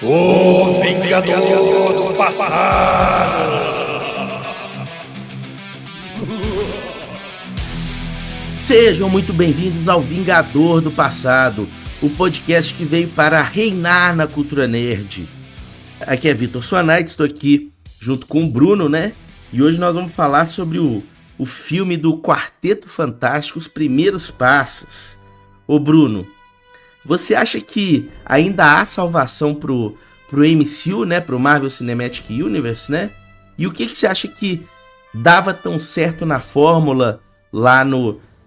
O Vingador do Passado. Sejam muito bem-vindos ao Vingador do Passado, o podcast que veio para reinar na cultura nerd. Aqui é Vitor Suanait, estou aqui junto com o Bruno, né? E hoje nós vamos falar sobre o filme do Quarteto Fantástico, Os Primeiros Passos. Ô Bruno, você acha que ainda há salvação pro MCU, né? Pro Marvel Cinematic Universe, né? E o que você acha que dava tão certo na fórmula lá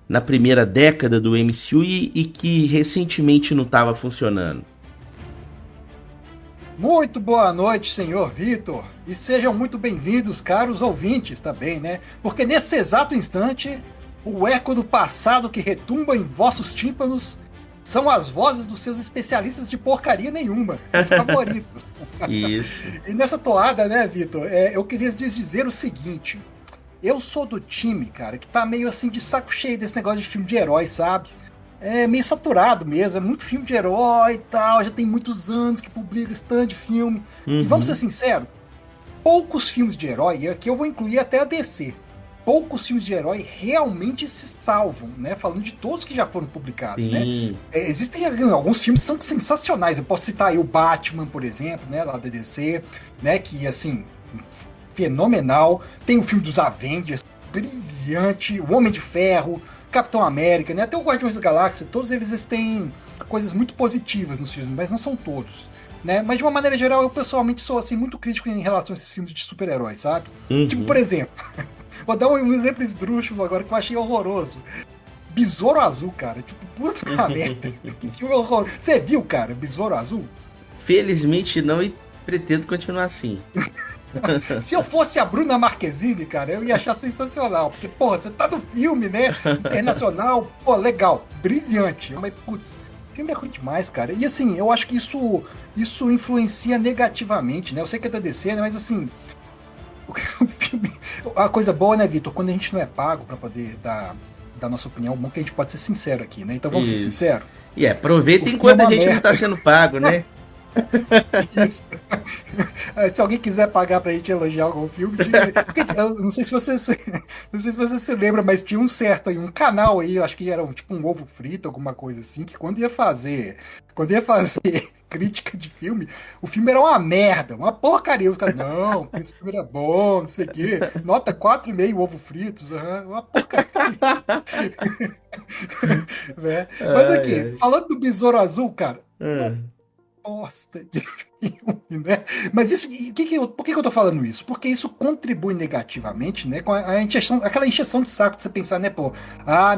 na primeira década do MCU e que recentemente não estava funcionando? Muito boa noite, senhor Vitor, e sejam muito bem-vindos, caros ouvintes, também, né? Porque nesse exato instante, o eco do passado que retumba em vossos tímpanos são as vozes dos seus especialistas de porcaria nenhuma, favoritos. Isso. E nessa toada, né, Vitor, eu queria lhes dizer o seguinte: eu sou do time, cara, que tá meio assim de saco cheio desse negócio de filme de herói, sabe? É meio saturado mesmo, é muito filme de herói e tal, já tem muitos anos que publica esse tanto de filme. E vamos ser sinceros, poucos filmes de herói, e aqui eu vou incluir até a DC, poucos filmes de herói realmente se salvam, né? Falando de todos que já foram publicados, Sim. né? Existem alguns filmes que são sensacionais, eu posso citar aí o Batman, por exemplo, né, lá da DC, né, que assim, fenomenal. Tem o filme dos Avengers, brilhante, o Homem de Ferro, Capitão América, né? Até o Guardiões da Galáxia, todos eles têm coisas muito positivas nos filmes, mas não são todos, né? Mas de uma maneira geral, eu pessoalmente sou assim muito crítico em relação a esses filmes de super-heróis, sabe? Tipo, por exemplo, vou dar um exemplo esdrúxulo agora que eu achei horroroso. Besouro Azul, cara. Tipo, puta merda. Que filme horroroso. Você viu, cara, Besouro Azul? Felizmente não, e pretendo continuar assim. Se eu fosse a Bruna Marquezine, cara, eu ia achar sensacional. Porque, porra, você tá no filme, né? Internacional, pô, legal, brilhante. Mas, putz, o filme é ruim demais, cara. E assim, eu acho que isso influencia negativamente, né? Eu sei que é da DC, né? Mas assim, o filme. A coisa boa, né, Vitor? Quando a gente não é pago pra poder dar nossa opinião, bom que a gente pode ser sincero aqui, né? Então vamos ser sinceros. E aproveitem enquanto a gente não tá sendo pago, né? Isso. Se alguém quiser pagar pra gente elogiar algum filme, porque eu não sei se você se lembra, mas tinha um certo aí, um canal aí, eu acho que era tipo um ovo frito, alguma coisa assim, que quando ia fazer crítica de filme, o filme era uma merda, uma porcaria. Os caras, não, esse filme era bom, não sei o quê, nota 4,5 ovo fritos, uma porcaria. Né? Mas aqui, falando do Besouro Azul, cara, bosta de filme, né? Mas isso, por que eu tô falando isso? Porque isso contribui negativamente, né? Com aquela encheção de saco de você pensar, né, pô,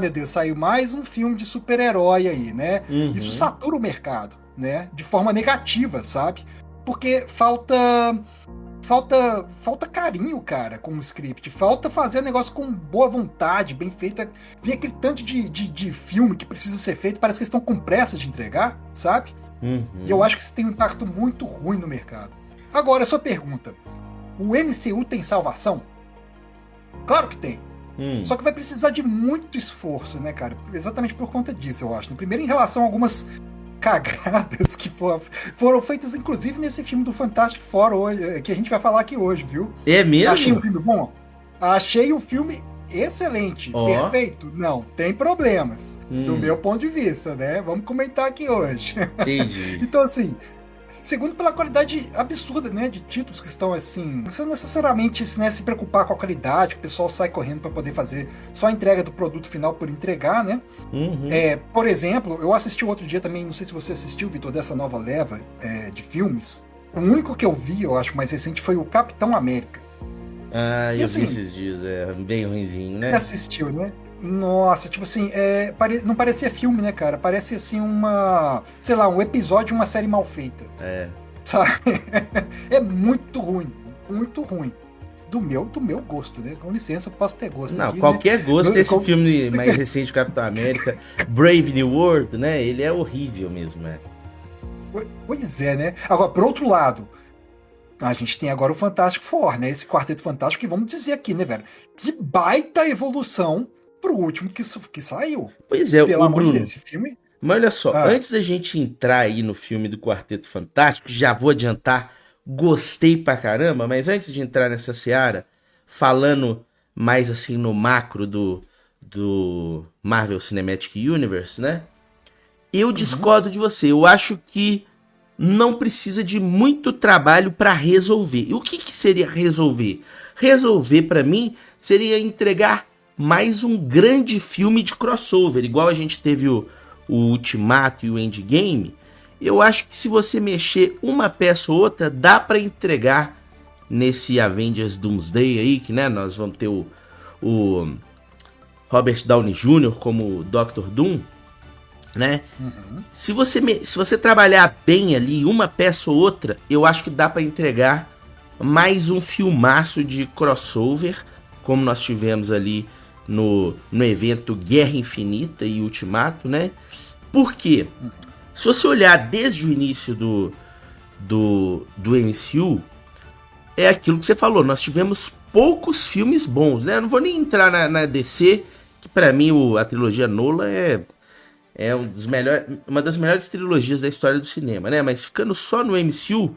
meu Deus, saiu mais um filme de super-herói aí, né? Isso satura o mercado, né? De forma negativa, sabe? Porque falta carinho, cara, com o script. Falta fazer o negócio com boa vontade, bem feita. Vem aquele tanto de filme que precisa ser feito, parece que eles estão com pressa de entregar, sabe? E eu acho que isso tem um impacto muito ruim no mercado. Agora, a sua pergunta. O MCU tem salvação? Claro que tem. Só que vai precisar de muito esforço, né, cara? Exatamente por conta disso, eu acho. Primeiro, em relação a algumas cagadas que foram feitas, inclusive, nesse filme do Fantastic Four, hoje, que a gente vai falar aqui hoje, viu? É mesmo? Achei um filme bom? Achei um filme excelente, perfeito. Não, tem problemas, do meu ponto de vista, né? Vamos comentar aqui hoje. Entendi. Então, assim, segundo pela qualidade absurda, né, de títulos que estão assim, não necessariamente, né, se preocupar com a qualidade, que o pessoal sai correndo para poder fazer só a entrega do produto final por entregar, né? Por exemplo, eu assisti outro dia também, não sei se você assistiu, Vitor, dessa nova leva de filmes. O único que eu vi, eu acho, mais recente foi o Capitão América. Eu vi esses dias, bem ruinzinho, né? Assistiu, né? Nossa, tipo assim, não parecia filme, né, cara? Parece assim sei lá, um episódio de uma série mal feita. Sabe? É muito ruim, muito ruim. Do meu gosto, né? Com licença, eu posso ter gosto. Não, aqui, qualquer né? gosto desse filme mais recente do Capitão América, Brave New World, né? Ele é horrível mesmo, né? Pois é, né? Agora, por outro lado, a gente tem agora o Fantástico Four, né? Esse Quarteto Fantástico que vamos dizer aqui, né, velho? Que baita evolução pro último que saiu. Pois é, Pelo amor de Bruno, Deus, esse filme Mas olha só, antes da gente entrar aí no filme do Quarteto Fantástico, já vou adiantar, gostei pra caramba, mas antes de entrar nessa seara, falando mais assim no macro do Marvel Cinematic Universe, né? Eu discordo de você, eu acho que não precisa de muito trabalho pra resolver. E o que seria resolver? Resolver pra mim seria entregar mais um grande filme de crossover, igual a gente teve o Ultimato e o Endgame. Eu acho que se você mexer uma peça ou outra, dá pra entregar nesse Avengers Doomsday aí, que né, nós vamos ter o Robert Downey Jr. como Dr. Doom, né? Se você trabalhar bem ali, uma peça ou outra, eu acho que dá pra entregar mais um filmaço de crossover, como nós tivemos ali no evento Guerra Infinita e Ultimato, né? Por quê? Se você olhar desde o início do MCU, é aquilo que você falou, nós tivemos poucos filmes bons, né? Eu não vou nem entrar na DC, que pra mim a trilogia Nolan é uma das melhores trilogias da história do cinema, né? Mas ficando só no MCU,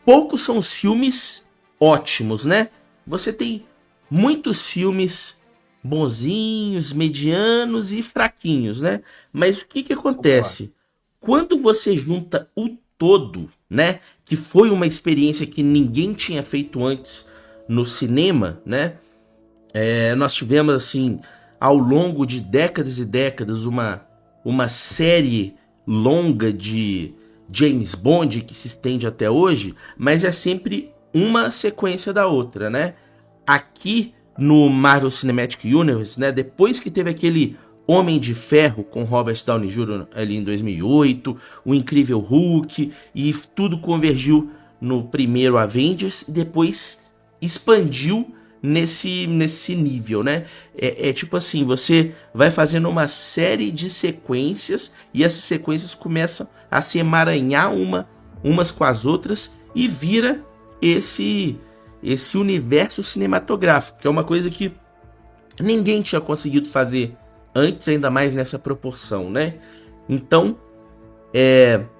poucos são os filmes ótimos, né? Você tem muitos filmes bonzinhos, medianos e fraquinhos, né? Mas o que acontece? Quando você junta o todo, né? Que foi uma experiência que ninguém tinha feito antes no cinema, né? Nós tivemos, assim, ao longo de décadas e décadas, uma série longa de James Bond que se estende até hoje, mas é sempre uma sequência da outra, né? Aqui no Marvel Cinematic Universe, né? Depois que teve aquele Homem de Ferro com Robert Downey Jr. ali em 2008, o Incrível Hulk, e tudo convergiu no primeiro Avengers e depois expandiu nesse nível, né? É tipo assim, você vai fazendo uma série de sequências e essas sequências começam a se emaranhar umas com as outras e vira esse universo cinematográfico, que é uma coisa que ninguém tinha conseguido fazer antes, ainda mais nessa proporção, né? Então,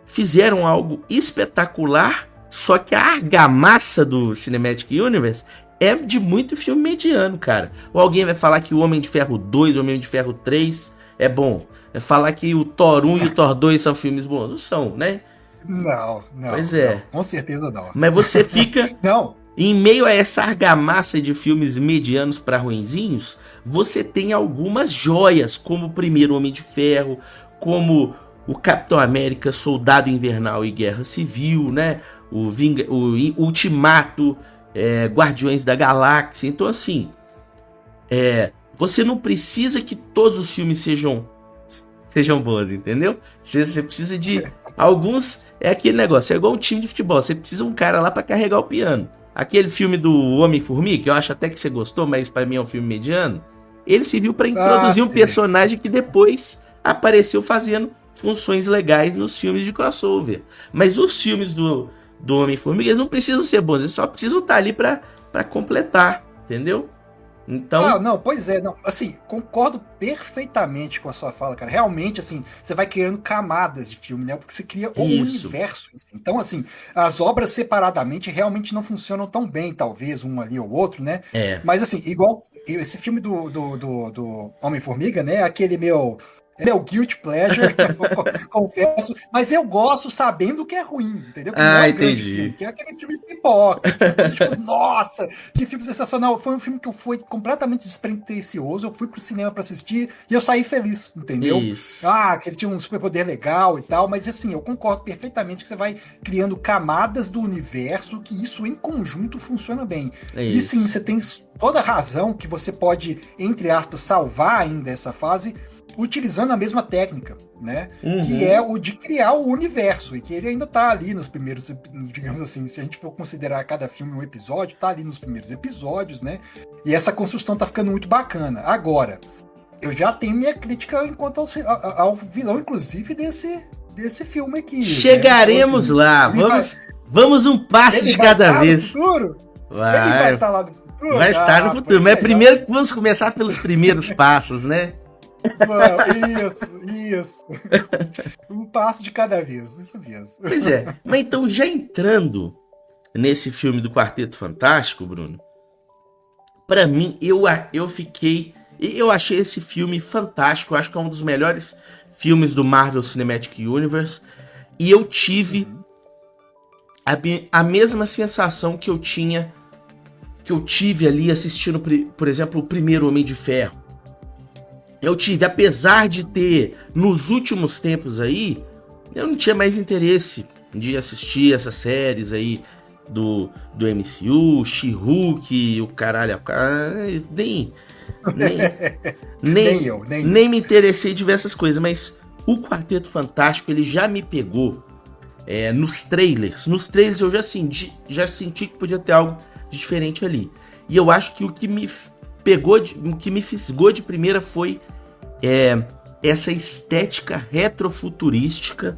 fizeram algo espetacular, só que a argamassa do Cinematic Universe é de muito filme mediano, cara. Ou alguém vai falar que o Homem de Ferro 2, o Homem de Ferro 3 é bom. É falar que o Thor 1 e o Thor 2 são filmes bons. Não são, né? Não. Pois é. Não, com certeza não. Mas você fica... Não. Em meio a essa argamassa de filmes medianos para ruinzinhos, você tem algumas joias, como o primeiro Homem de Ferro, como o Capitão América, Soldado Invernal e Guerra Civil, né? O Ultimato, Guardiões da Galáxia. Então, assim, você não precisa que todos os filmes sejam bons, entendeu? Você precisa de alguns... É aquele negócio, é igual um time de futebol, você precisa de um cara lá para carregar o piano. Aquele filme do Homem-Formiga, que eu acho até que você gostou, mas pra mim é um filme mediano, ele serviu pra introduzir um personagem que depois apareceu fazendo funções legais nos filmes de crossover. Mas os filmes do Homem-Formiga, eles não precisam ser bons, eles só precisam estar ali pra completar, entendeu? Então... não, pois é, não, assim, concordo perfeitamente com a sua fala, cara. Realmente, assim, você vai criando camadas de filme, né? Porque você cria um universo. Assim. Então, assim, as obras separadamente realmente não funcionam tão bem, talvez, um ali ou outro, né? Mas, assim, igual esse filme do Homem-Formiga, né? Aquele meu guilty pleasure, confesso, mas eu gosto sabendo que é ruim, entendeu? Porque não é um grande filme, que é aquele filme pipoca, assim, tipo, nossa, que filme sensacional. Foi um filme que eu fui completamente despretensioso, eu fui pro cinema pra assistir e eu saí feliz, entendeu? Isso. Que ele tinha um superpoder legal e tal, mas assim, eu concordo perfeitamente que você vai criando camadas do universo, que isso em conjunto funciona bem. E sim, você tem toda a razão que você pode, entre aspas, salvar ainda essa fase utilizando a mesma técnica, né? Que é o de criar o universo, e que ele ainda tá ali nos primeiros, digamos assim, se a gente for considerar cada filme um episódio, tá ali nos primeiros episódios, né? E essa construção tá ficando muito bacana. Agora, eu já tenho minha crítica enquanto ao vilão, inclusive, desse filme aqui. Chegaremos, né? Então, assim, lá, vamos um passo de cada vez. Ele vai estar lá no futuro? Vai estar no futuro, mas primeiro vamos começar pelos primeiros passos, né? Isso. Um passo de cada vez, isso mesmo. Pois é. Mas então, já entrando nesse filme do Quarteto Fantástico, Bruno, pra mim, eu achei esse filme fantástico. Eu acho que é um dos melhores filmes do Marvel Cinematic Universe. E eu tive a mesma sensação que eu tive ali assistindo, por exemplo, o primeiro Homem de Ferro. Eu tive, apesar de ter, nos últimos tempos aí, eu não tinha mais interesse de assistir essas séries aí do MCU, She-Hulk, o caralho, nem me interessei de ver essas coisas, mas o Quarteto Fantástico, ele já me pegou nos trailers. Nos trailers eu já senti que podia ter algo diferente ali. E eu acho que o que me pegou, o que me fisgou de primeira foi essa estética retrofuturística,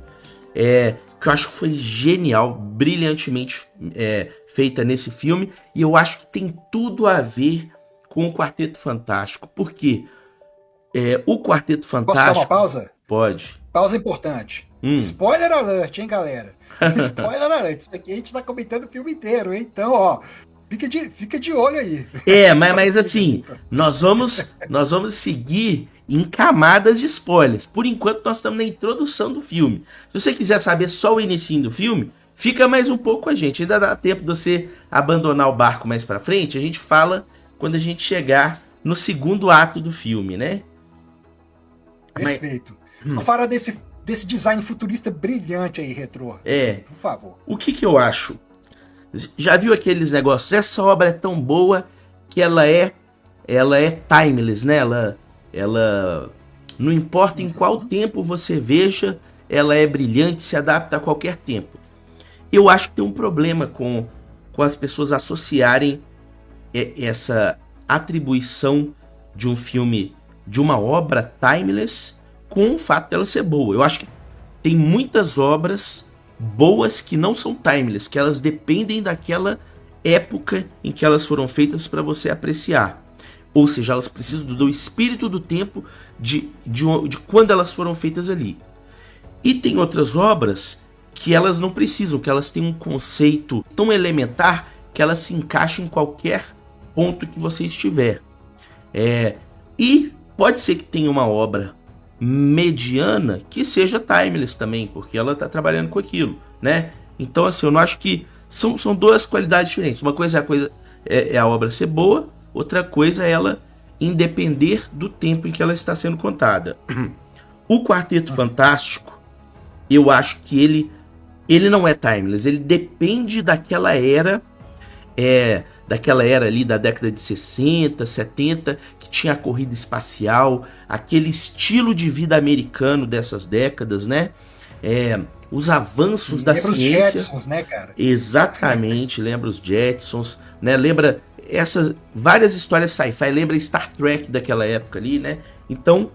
que eu acho que foi genial, brilhantemente feita nesse filme, e eu acho que tem tudo a ver com o Quarteto Fantástico, porque o Quarteto Fantástico... Posso dar uma pausa? Pode. Pausa importante. Spoiler alert, hein, galera? Spoiler alert. Isso aqui a gente tá comentando o filme inteiro, hein? Então, ó, fica de olho aí. Mas assim, nós vamos seguir em camadas de spoilers. Por enquanto, nós estamos na introdução do filme. Se você quiser saber só o início do filme, fica mais um pouco com a gente. Ainda dá tempo de você abandonar o barco mais pra frente. A gente fala quando a gente chegar no segundo ato do filme, né? Perfeito. Vamos falar desse design futurista brilhante aí, retrô. Por favor. O que eu acho? Já viu aqueles negócios? Essa obra é tão boa que ela é timeless, né? Ela não importa em qual tempo você veja, ela é brilhante, se adapta a qualquer tempo. Eu acho que tem um problema com as pessoas associarem essa atribuição de um filme, de uma obra timeless, com o fato dela ser boa. Eu acho que tem muitas obras boas que não são timeless, que elas dependem daquela época em que elas foram feitas para você apreciar. Ou seja, elas precisam do espírito do tempo de quando elas foram feitas ali. E tem outras obras que elas não precisam, que elas têm um conceito tão elementar que elas se encaixam em qualquer ponto que você estiver. E pode ser que tenha uma obra mediana que seja timeless também, porque ela está trabalhando com aquilo, né? Então, assim, eu não acho que são duas qualidades diferentes. Uma coisa é a obra ser boa, outra coisa é ela independer do tempo em que ela está sendo contada. O Quarteto Fantástico, eu acho que ele não é timeless, ele depende daquela era ali da década de 60, 70, que tinha a corrida espacial, aquele estilo de vida americano dessas décadas, né? Os avanços da ciência. Lembra os Jetsons, né, cara? Exatamente, lembra os Jetsons, né? Lembra essas várias histórias sci-fi, lembra Star Trek daquela época ali, né? Então,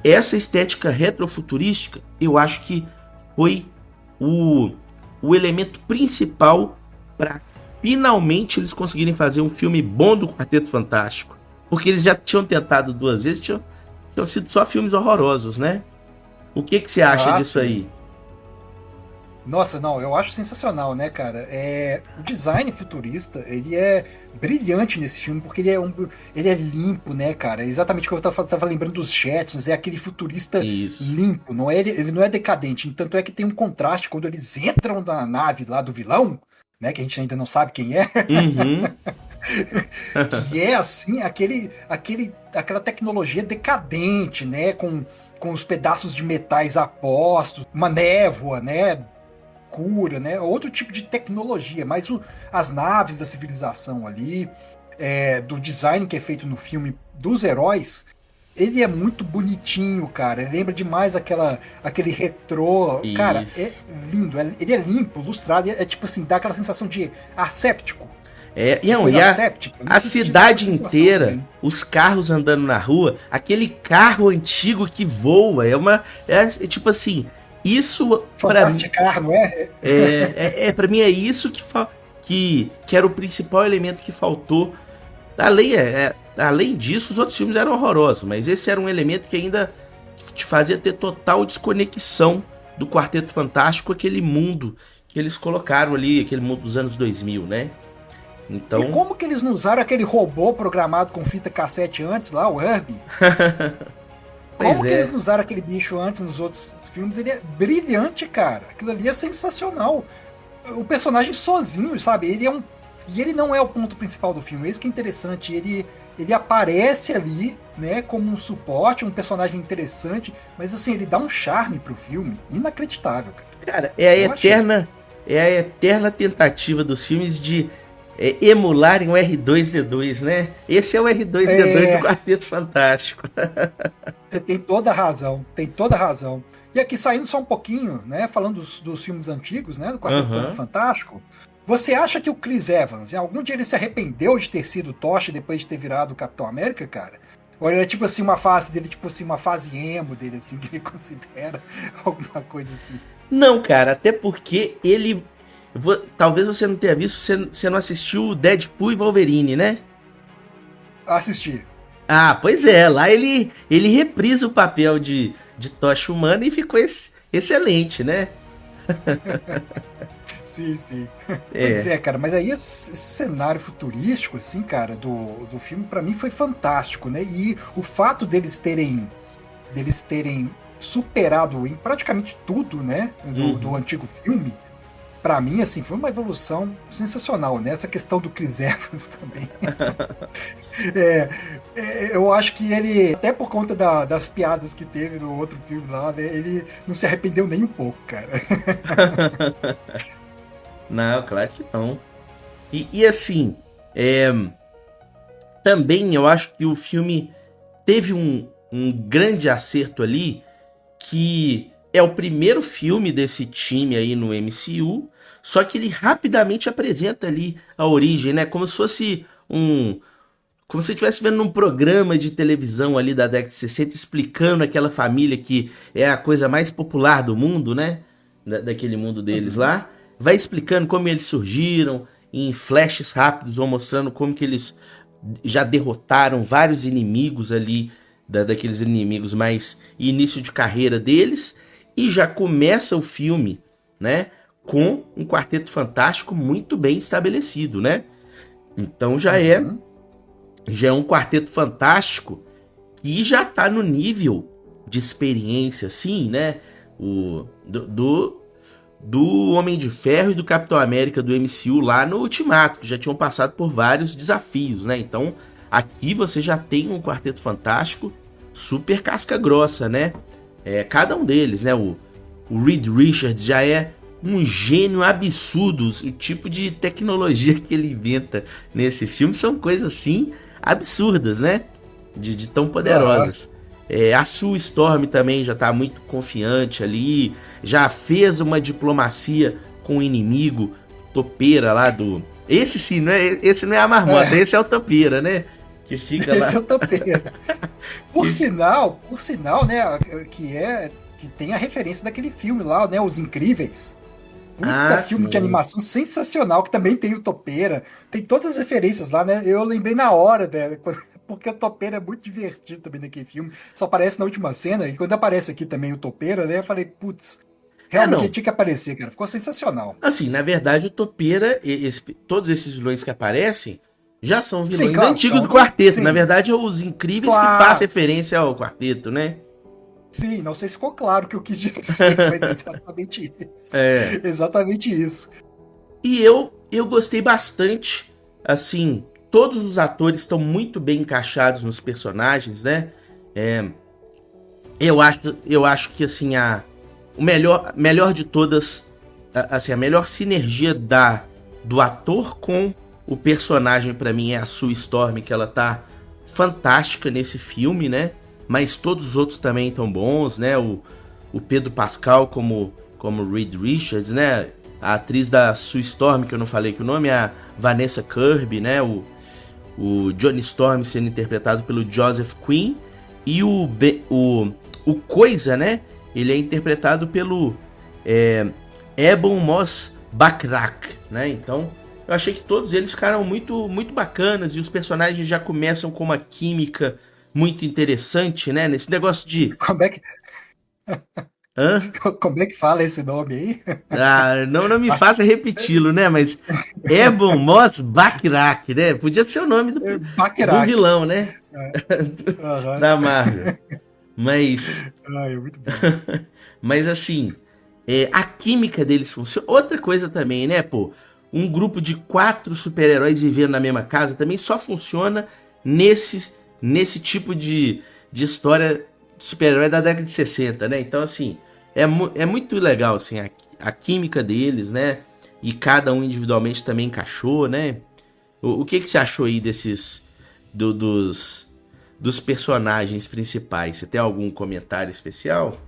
essa estética retrofuturística, eu acho que foi o elemento principal para finalmente eles conseguirem fazer um filme bom do Quarteto Fantástico. Porque eles já tinham tentado 2 vezes, tinham sido só filmes horrorosos, né? O que você acha disso aí? Nossa, não, eu acho sensacional, né, cara? O design futurista, ele é brilhante nesse filme, porque ele é limpo, né, cara? Exatamente o que eu tava lembrando dos Jetsons, é aquele futurista limpo, não ele não é decadente. Tanto é que tem um contraste quando eles entram na nave lá do vilão, né, que a gente ainda não sabe quem é. Que é assim, aquela tecnologia decadente, né, com os pedaços de metais apostos, uma névoa, né, cura, né, outro tipo de tecnologia, mas as naves da civilização ali, do design que é feito no filme dos heróis, ele é muito bonitinho, cara. Ele lembra demais aquele retrô. Isso. Cara, é lindo. Ele é limpo, lustrado. É tipo assim, dá aquela sensação de asséptico. A cidade inteira, também. Os carros andando na rua, aquele carro antigo que voa. Tipo assim, isso pra mim. Carro, não é? Pra mim é isso que era o principal elemento que faltou. Além, além disso, os outros filmes eram horrorosos, mas esse era um elemento que ainda te fazia ter total desconexão do Quarteto Fantástico, aquele mundo que eles colocaram ali, aquele mundo dos anos 2000, né? Então... E como que eles não usaram aquele robô programado com fita cassete antes lá, o Herbie? Como que eles não usaram aquele bicho antes nos outros filmes? Ele é brilhante, cara. Aquilo ali é sensacional. O personagem sozinho, sabe? E ele não é o ponto principal do filme. Isso que é interessante. Ele aparece ali, né, como um suporte, um personagem interessante, mas assim, ele dá um charme pro filme inacreditável, cara. Cara, é a eterna tentativa dos filmes de emularem o R2-D2, né? Esse é o R2-D2 do Quarteto Fantástico. Você tem toda a razão, tem toda a razão. E aqui, saindo só um pouquinho, né, falando dos filmes antigos, né, do Quarteto Fantástico, você acha que o Chris Evans, em algum dia ele se arrependeu de ter sido Tocha depois de ter virado o Capitão América, cara? Ou era tipo assim, uma fase dele, tipo assim, uma fase emo dele, assim, que ele considera alguma coisa assim? Não, cara, até porque ele... Talvez você não tenha visto, você não assistiu Deadpool e Wolverine, né? Assisti. Ah, pois é, lá ele reprisa o papel de Tocha Humana e ficou excelente, né? Sim, sim. Pois é, cara, mas aí esse cenário futurístico, assim, cara, do filme, pra mim foi fantástico, né? E o fato deles terem superado em praticamente tudo, né, do antigo filme, pra mim, assim, foi uma evolução sensacional, né? Essa questão do Chris Evans também. Eu acho que ele, até por conta das piadas que teve no outro filme lá, né, ele não se arrependeu nem um pouco, cara. Não, claro que não. E assim, também eu acho que o filme teve um grande acerto ali, que é o primeiro filme desse time aí no MCU, só que ele rapidamente apresenta ali a origem, né? Como se fosse como se estivesse vendo num programa de televisão ali da década de 60, explicando aquela família que é a coisa mais popular do mundo, né? Daquele mundo deles lá. Vai explicando como eles surgiram, em flashes rápidos, vão mostrando como que eles já derrotaram vários inimigos ali, daqueles inimigos mais início de carreira deles, e já começa o filme, né, com um Quarteto Fantástico muito bem estabelecido, né? Então já é um Quarteto Fantástico que já tá no nível de experiência, assim, né, do Homem de Ferro e do Capitão América do MCU lá no Ultimato, que já tinham passado por vários desafios, né? Então, aqui você já tem um Quarteto Fantástico super casca grossa, né? Cada um deles, né? O Reed Richards já é um gênio absurdo. O tipo de tecnologia que ele inventa nesse filme são coisas, assim, absurdas, né? De tão poderosas. A Sue Storm também já tá muito confiante ali, já fez uma diplomacia com o inimigo, Topeira lá do... Esse não é a marmota, esse é o Topeira, né? Que fica lá. Esse é o Topeira. Por sinal, né, que tem a referência daquele filme lá, né, Os Incríveis. Filme sim. de animação sensacional, que também tem o Topeira, tem todas as referências lá, né? Eu lembrei na hora, né? Porque o Topeira é muito divertido também naquele filme. Só aparece na última cena, e quando aparece aqui também o Topeira, né? Eu falei, putz, realmente ele tinha que aparecer, cara. Ficou sensacional. Assim, na verdade, o Topeira, todos esses vilões que aparecem, já são vilões antigos do Quarteto. Sim. Na verdade, é Os Incríveis que faz referência ao Quarteto, né? Sim, não sei se ficou claro o que eu quis dizer, mas é exatamente isso. Exatamente isso. E eu gostei bastante, assim, todos os atores estão muito bem encaixados nos personagens, né? Eu acho que, assim, o melhor de todas, assim, a melhor sinergia do ator com o personagem, pra mim, é a Sue Storm, que ela tá fantástica nesse filme, né? Mas todos os outros também estão bons, né? O Pedro Pascal como Reed Richards, né? A atriz da Sue Storm, que eu não falei que o nome é a Vanessa Kirby, né? O Johnny Storm sendo interpretado pelo Joseph Quinn. E o Coisa, né? Ele é interpretado pelo Ebon Moss-Backrack, né? Então, eu achei que todos eles ficaram muito, muito bacanas e os personagens já começam com uma química muito interessante, né? Nesse negócio de... Como é que, Hã? como é que fala esse nome aí? Ah, não me faça repeti-lo, né? Mas Ebon Moss Backrack, né? Podia ser o nome do Backrack. vilão, né? Aham. Da Marvel. Mas, Ai, é muito bom. mas assim, a química deles funciona. Outra coisa também, né, pô? Um grupo de 4 super-heróis vivendo na mesma casa também só funciona nesse tipo de história de super-herói da década de 60, né? Então, assim, é muito legal, assim, a química deles, né? E cada um individualmente também encaixou, né? O que você achou aí dos personagens principais? Você tem algum comentário especial?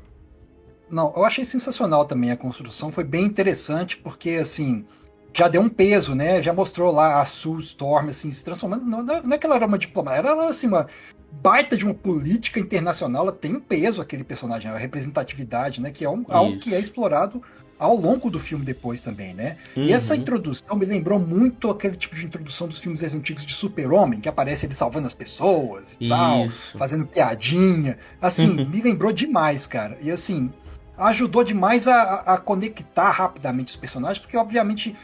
Não, eu achei sensacional também a construção, foi bem interessante, porque assim, já deu um peso, né? Já mostrou lá a Sue Storm assim, se transformando. Não é que ela era uma diplomata, ela era assim, uma baita de uma política internacional, ela tem um peso aquele personagem, a representatividade, né? Que é algo que é Isso. explorado ao longo do filme depois também, né? E essa Uhum. introdução me lembrou muito aquele tipo de introdução dos filmes antigos de Super-Homem, que aparece ele salvando as pessoas e tal, Isso. fazendo piadinha. Assim, me lembrou demais, cara. E assim, ajudou demais a conectar rapidamente os personagens, porque obviamente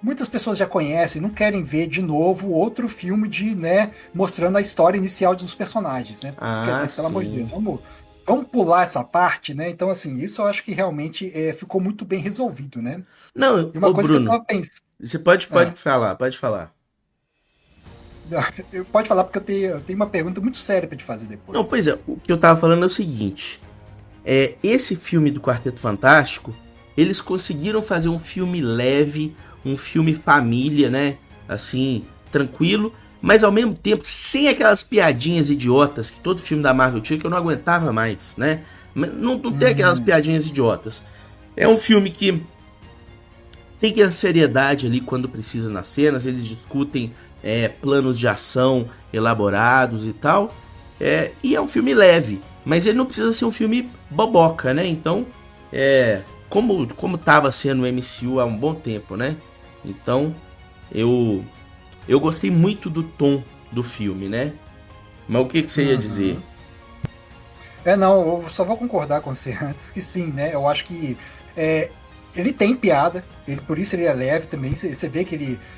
muitas pessoas já conhecem, não querem ver de novo outro filme de, né, mostrando a história inicial dos personagens, né? Quer Ah, dizer, pelo amor de Deus, sim. vamos pular essa parte, né? Então, assim, isso eu acho que realmente ficou muito bem resolvido, né? Não, E uma ô coisa que eu Bruno, tava pensando. você pode Ah, falar, pode falar. pode falar, porque eu tenho uma pergunta muito séria pra te fazer Não, depois. pois é, o que eu tava falando é o seguinte. Esse filme do Quarteto Fantástico, eles conseguiram fazer um filme leve, um filme família, né? Assim, tranquilo, mas ao mesmo tempo sem aquelas piadinhas idiotas que todo filme da Marvel tinha que eu não aguentava mais, né? Não tem aquelas Hum, piadinhas idiotas. É um filme que tem aquela seriedade ali quando precisa nas cenas, eles discutem planos de ação elaborados e tal. E é um filme leve, mas ele não precisa ser um filme boboca, né? Então, como tava sendo o MCU há um bom tempo, né? Então, eu gostei muito do tom do filme, né? Mas o que você ia dizer? uhum. Não, eu só vou concordar com você antes que sim, né? Eu acho que é, ele tem piada, por isso ele é leve também. Você vê que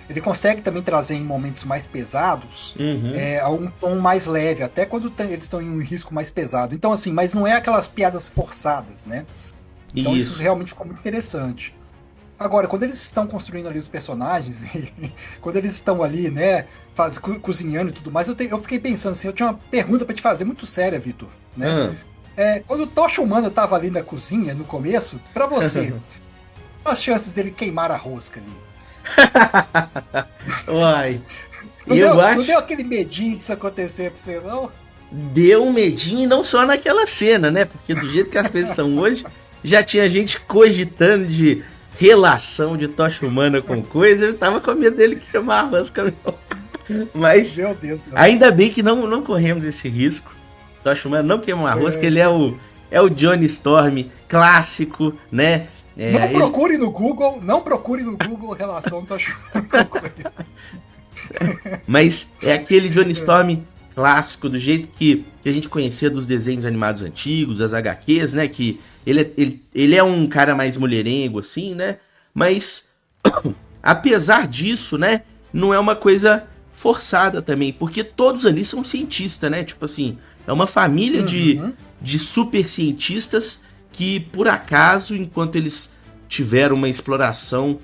ele consegue também trazer em momentos mais pesados Uhum. a um tom mais leve, até quando eles estão em um risco mais pesado. Então, assim, mas não é aquelas piadas forçadas, né? Então isso Isso. realmente ficou muito interessante. Agora, quando eles estão construindo ali os personagens, e quando eles estão ali, né, cozinhando e tudo mais, eu fiquei pensando assim, eu tinha uma pergunta pra te fazer muito séria, Vitor, né? Ah. Quando o Tocha Humana tava ali na cozinha, no começo, pra você, quais as chances dele queimar a rosca ali? Uai, Não eu deu, não acho deu aquele medinho disso acontecer pra você, não? deu um medinho e não só naquela cena, né? Porque do jeito que as coisas são hoje, já tinha gente cogitando de relação de tocha humana com coisa, eu tava com medo dele queimar a rosca mesmo. Mas Meu Deus do céu. ainda bem que não corremos esse risco. Tocha humana não queima a rosca, ele é o Johnny Storm clássico, né? Não Ele, procure no Google, não procure no Google relação Tocha Humana com coisa. mas é aquele Johnny Storm clássico, do jeito que a gente conhecia dos desenhos animados antigos, das HQs, né? Que ele é um cara mais mulherengo, assim, né? Mas, apesar disso, né? Não é uma coisa forçada também, porque todos ali são cientistas, né? Tipo assim, é uma família Uhum. de super cientistas que, por acaso, enquanto eles tiveram uma exploração,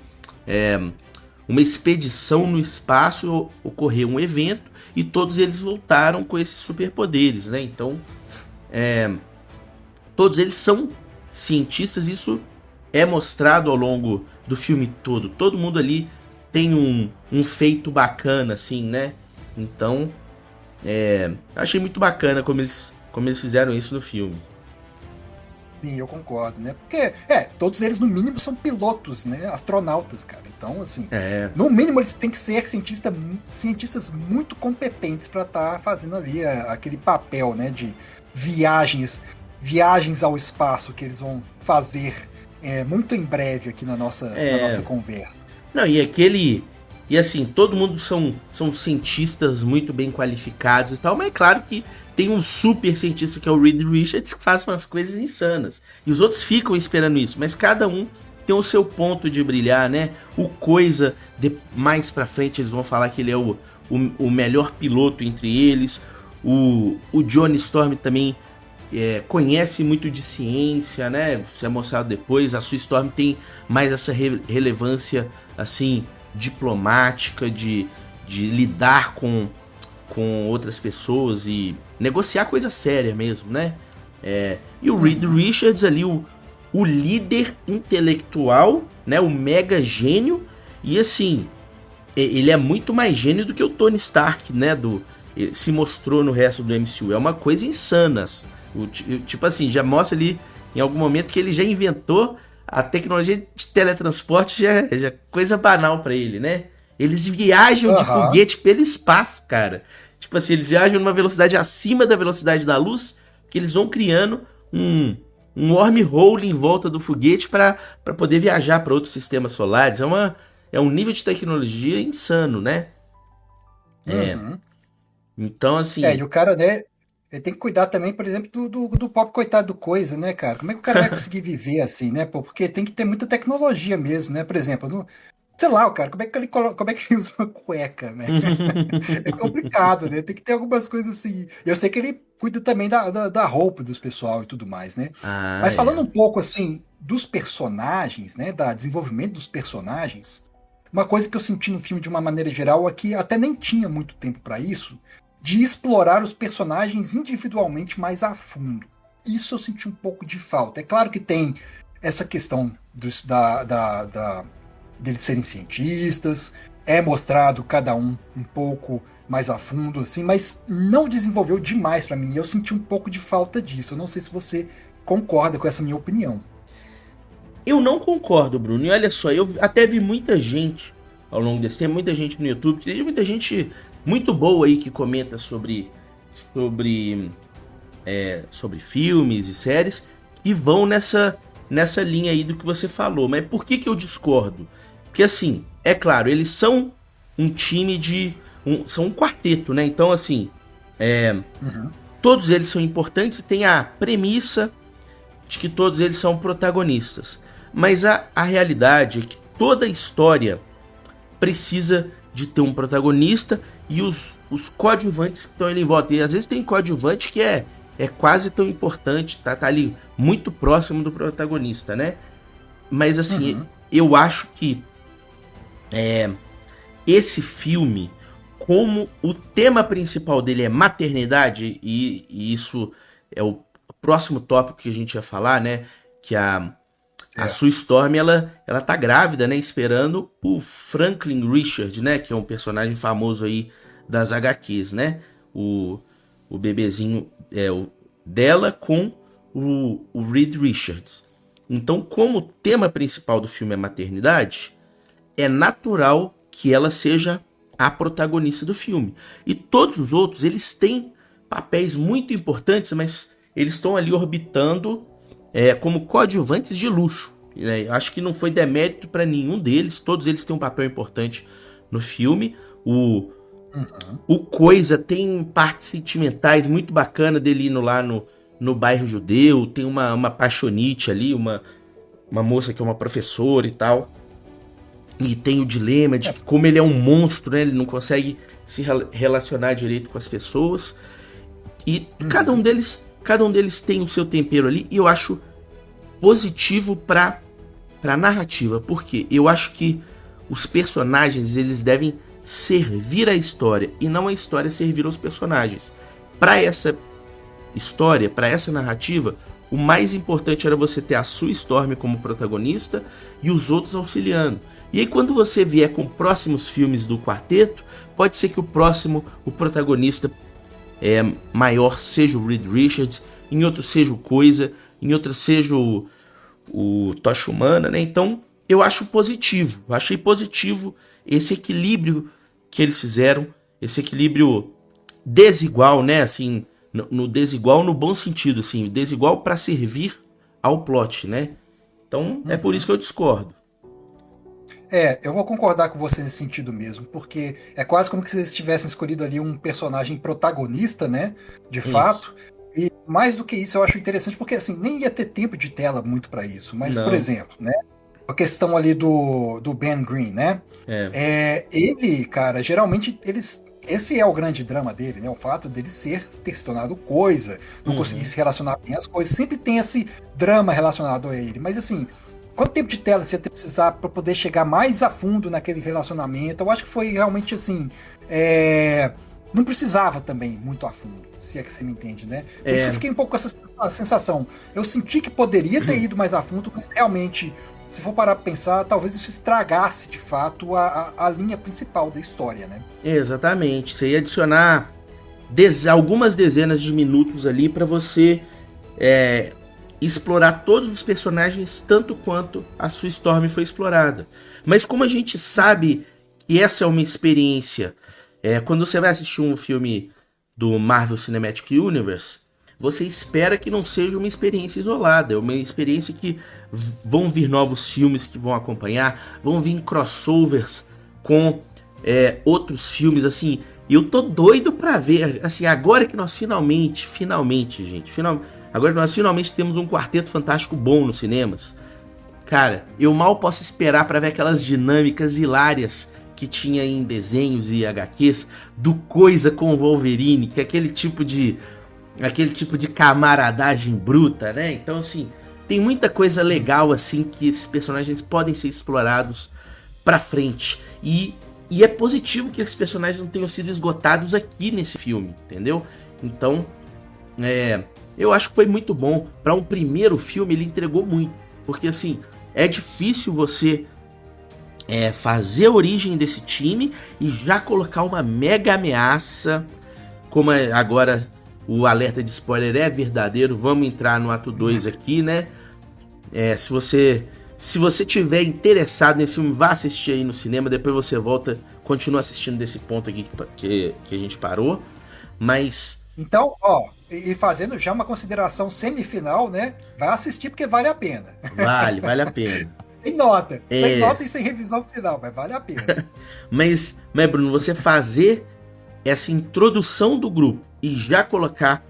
uma expedição no espaço, ocorreu um evento e todos eles voltaram com esses superpoderes, né? Então, todos eles são cientistas, isso é mostrado ao longo do filme todo. Todo mundo ali tem um feito bacana, assim, né? Então, achei muito bacana como eles fizeram isso no filme. Sim, eu concordo, né? Porque, todos eles, no mínimo, são pilotos, né? Astronautas, cara. Então, assim, É, no mínimo, eles têm que ser cientistas muito competentes para estar fazendo ali aquele papel, né? De viagens ao espaço que eles vão fazer muito em breve aqui na nossa é. conversa. Não, E assim, todo mundo são cientistas muito bem qualificados e tal, mas é claro que tem um super cientista que é o Reed Richards que faz umas coisas insanas. E os outros ficam esperando isso, mas cada um tem o seu ponto de brilhar, né? O Coisa, mais pra frente eles vão falar que ele é o melhor piloto entre eles. O Johnny Storm também conhece muito de ciência, né? Isso é mostrado depois. A Sue Storm tem mais essa relevância, assim, diplomática, de lidar com outras pessoas e negociar coisa séria mesmo, né? E o Reed Richards ali, o líder intelectual, né? O mega gênio. E assim, ele é muito mais gênio do que o Tony Stark, né? Se mostrou no resto do MCU. É uma coisa insana. Tipo assim, já mostra ali em algum momento que ele já inventou a tecnologia de teletransporte, já é coisa banal pra ele, né? Eles viajam de foguete pelo espaço, cara. Tipo assim, eles viajam numa velocidade acima da velocidade da luz, que eles vão criando um wormhole em volta do foguete para poder viajar para outros sistemas solares. É um nível de tecnologia insano, né? Então, assim... E o cara, né, ele tem que cuidar também, por exemplo, do pobre coitado do Coisa, né, cara? Como é que o cara vai conseguir viver assim, né? Pô, porque tem que ter muita tecnologia mesmo, né? Por exemplo, sei lá, o cara, como é que ele usa uma cueca, né? É complicado, né? Tem que ter algumas coisas assim. Eu sei que ele cuida também da roupa dos pessoal e tudo mais, né? Mas falando um pouco, assim, dos personagens, né? Da desenvolvimento dos personagens, uma coisa que eu senti no filme de uma maneira geral é que até nem tinha muito tempo para isso, de explorar os personagens individualmente mais a fundo. Isso eu senti um pouco de falta. É claro que tem essa questão deles serem cientistas, é mostrado cada um pouco mais a fundo, assim, mas não desenvolveu demais para mim. Eu senti um pouco de falta disso. Eu não sei se você concorda com essa minha opinião. Eu não concordo, Bruno. E olha só, eu até vi muita gente ao longo desse tempo, muita gente no YouTube, tem muita gente muito boa aí que comenta sobre filmes e séries que vão nessa linha aí do que você falou. Mas por que eu discordo? Porque assim, é claro, eles são um time são um quarteto, né? Então assim, todos eles são importantes e tem a premissa de que todos eles são protagonistas. Mas a realidade é que toda história precisa de ter um protagonista e os coadjuvantes que estão ali em volta. E às vezes tem coadjuvante que é quase tão importante, tá ali muito próximo do protagonista, né? Mas assim, eu acho que esse filme, como o tema principal dele é maternidade, e isso é o próximo tópico que a gente ia falar, né? Que a Sue Storm, ela tá grávida, né? Esperando o Franklin Richard, né? Que é um personagem famoso aí das HQs, né? O bebezinho dela com o Reed Richards. Então, como o tema principal do filme é maternidade, é natural que ela seja a protagonista do filme. E todos os outros, eles têm papéis muito importantes, mas eles estão ali orbitando como coadjuvantes de luxo. Acho que não foi demérito para nenhum deles. Todos eles têm um papel importante no filme. O Coisa tem partes sentimentais muito bacana dele indo lá no bairro judeu. Tem uma paixonite ali, uma moça que é uma professora e tal. E tem o dilema de que como ele é um monstro, né, ele não consegue se relacionar direito com as pessoas. E cada um deles tem o seu tempero ali. E eu acho positivo pra narrativa. Porque eu acho que os personagens, eles devem servir a história. E não a história servir aos personagens. Pra essa história, pra essa narrativa, o mais importante era você ter a Sue Storm como protagonista e os outros auxiliando. E aí quando você vier com próximos filmes do quarteto, pode ser que o protagonista maior seja o Reed Richards, em outro seja o Coisa, em outro seja o Tocha Humana, né? Então eu acho positivo, achei positivo esse equilíbrio que eles fizeram, esse equilíbrio desigual, né? Assim, no desigual no bom sentido, assim, desigual para servir ao plot, né? Então é por isso que eu discordo. Eu vou concordar com você nesse sentido mesmo, porque é quase como se eles tivessem escolhido ali um personagem protagonista, né? De fato. E mais do que isso, eu acho interessante, porque assim, nem ia ter tempo de tela muito para isso. Mas, por exemplo, né? A questão ali do Ben Green, né? Ele, cara, geralmente esse é o grande drama dele, né? O fato dele ter se tornado coisa, não conseguir se relacionar bem às coisas, sempre tem esse drama relacionado a ele. Mas assim, quanto tempo de tela você ia precisar para poder chegar mais a fundo naquele relacionamento? Eu acho que foi realmente assim. Não precisava também muito a fundo, se é que você me entende, né? Por isso que eu fiquei um pouco com essa sensação. Eu senti que poderia ter ido mais a fundo, mas realmente, se for parar para pensar, talvez isso estragasse de fato a linha principal da história, né? Exatamente. Você ia adicionar algumas dezenas de minutos ali para você explorar todos os personagens tanto quanto a Sue Storm foi explorada. Mas como a gente sabe que essa é uma experiência, quando você vai assistir um filme do Marvel Cinematic Universe, você espera que não seja uma experiência isolada, é uma experiência que vão vir novos filmes que vão acompanhar, vão vir crossovers com outros filmes, assim, e eu tô doido pra ver, assim, agora que nós finalmente, gente, agora que nós finalmente temos um Quarteto Fantástico bom nos cinemas, cara, eu mal posso esperar pra ver aquelas dinâmicas hilárias que tinha em desenhos e HQs do Coisa com o Wolverine, que é aquele tipo de camaradagem bruta, né? Então, assim, tem muita coisa legal, assim, que esses personagens podem ser explorados pra frente. E é positivo que esses personagens não tenham sido esgotados aqui nesse filme, entendeu? Então, eu acho que foi muito bom. Pra um primeiro filme, ele entregou muito. Porque, assim, é difícil você fazer a origem desse time e já colocar uma mega ameaça, como agora o alerta de spoiler é verdadeiro, vamos entrar no ato 2 aqui, né? Se você tiver interessado nesse filme, vá assistir aí no cinema, depois você volta, continua assistindo desse ponto aqui que a gente parou, mas... Então, e fazendo já uma consideração semifinal, né? Vai assistir porque vale a pena. Vale a pena. Sem nota e sem revisão final, mas vale a pena. mas, Bruno, você fazer essa introdução do grupo e já colocar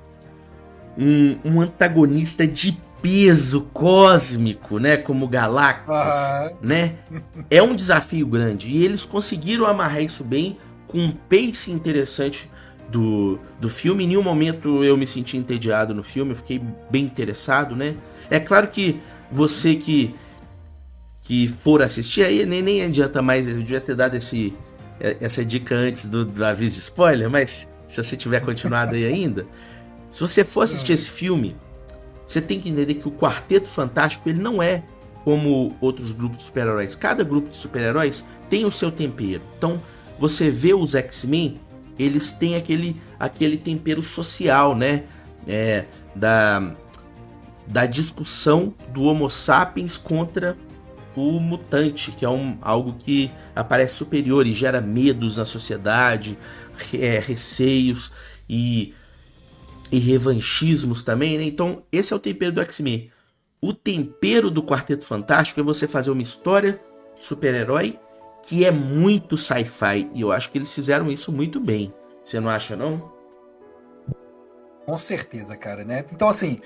um antagonista de peso cósmico, né, como Galactus, né, é um desafio grande, e eles conseguiram amarrar isso bem, com um pace interessante do filme. Em nenhum momento eu me senti entediado no filme, eu fiquei bem interessado, né. É claro que você que for assistir, aí nem adianta mais, eu devia ter dado essa dica antes do aviso de spoiler, mas se você tiver continuado aí ainda, se você for assistir esse filme, você tem que entender que o Quarteto Fantástico, ele não é como outros grupos de super-heróis. Cada grupo de super-heróis tem o seu tempero. Então, você vê os X-Men, eles têm aquele tempero social, né? Da discussão do Homo sapiens contra o mutante, que é algo que aparece superior e gera medos na sociedade, receios e revanchismos também, né? Então, esse é o tempero do X-Men. O tempero do Quarteto Fantástico é você fazer uma história de super-herói que é muito sci-fi, e eu acho que eles fizeram isso muito bem. Você não acha, não? Com certeza, cara, né? Então, assim,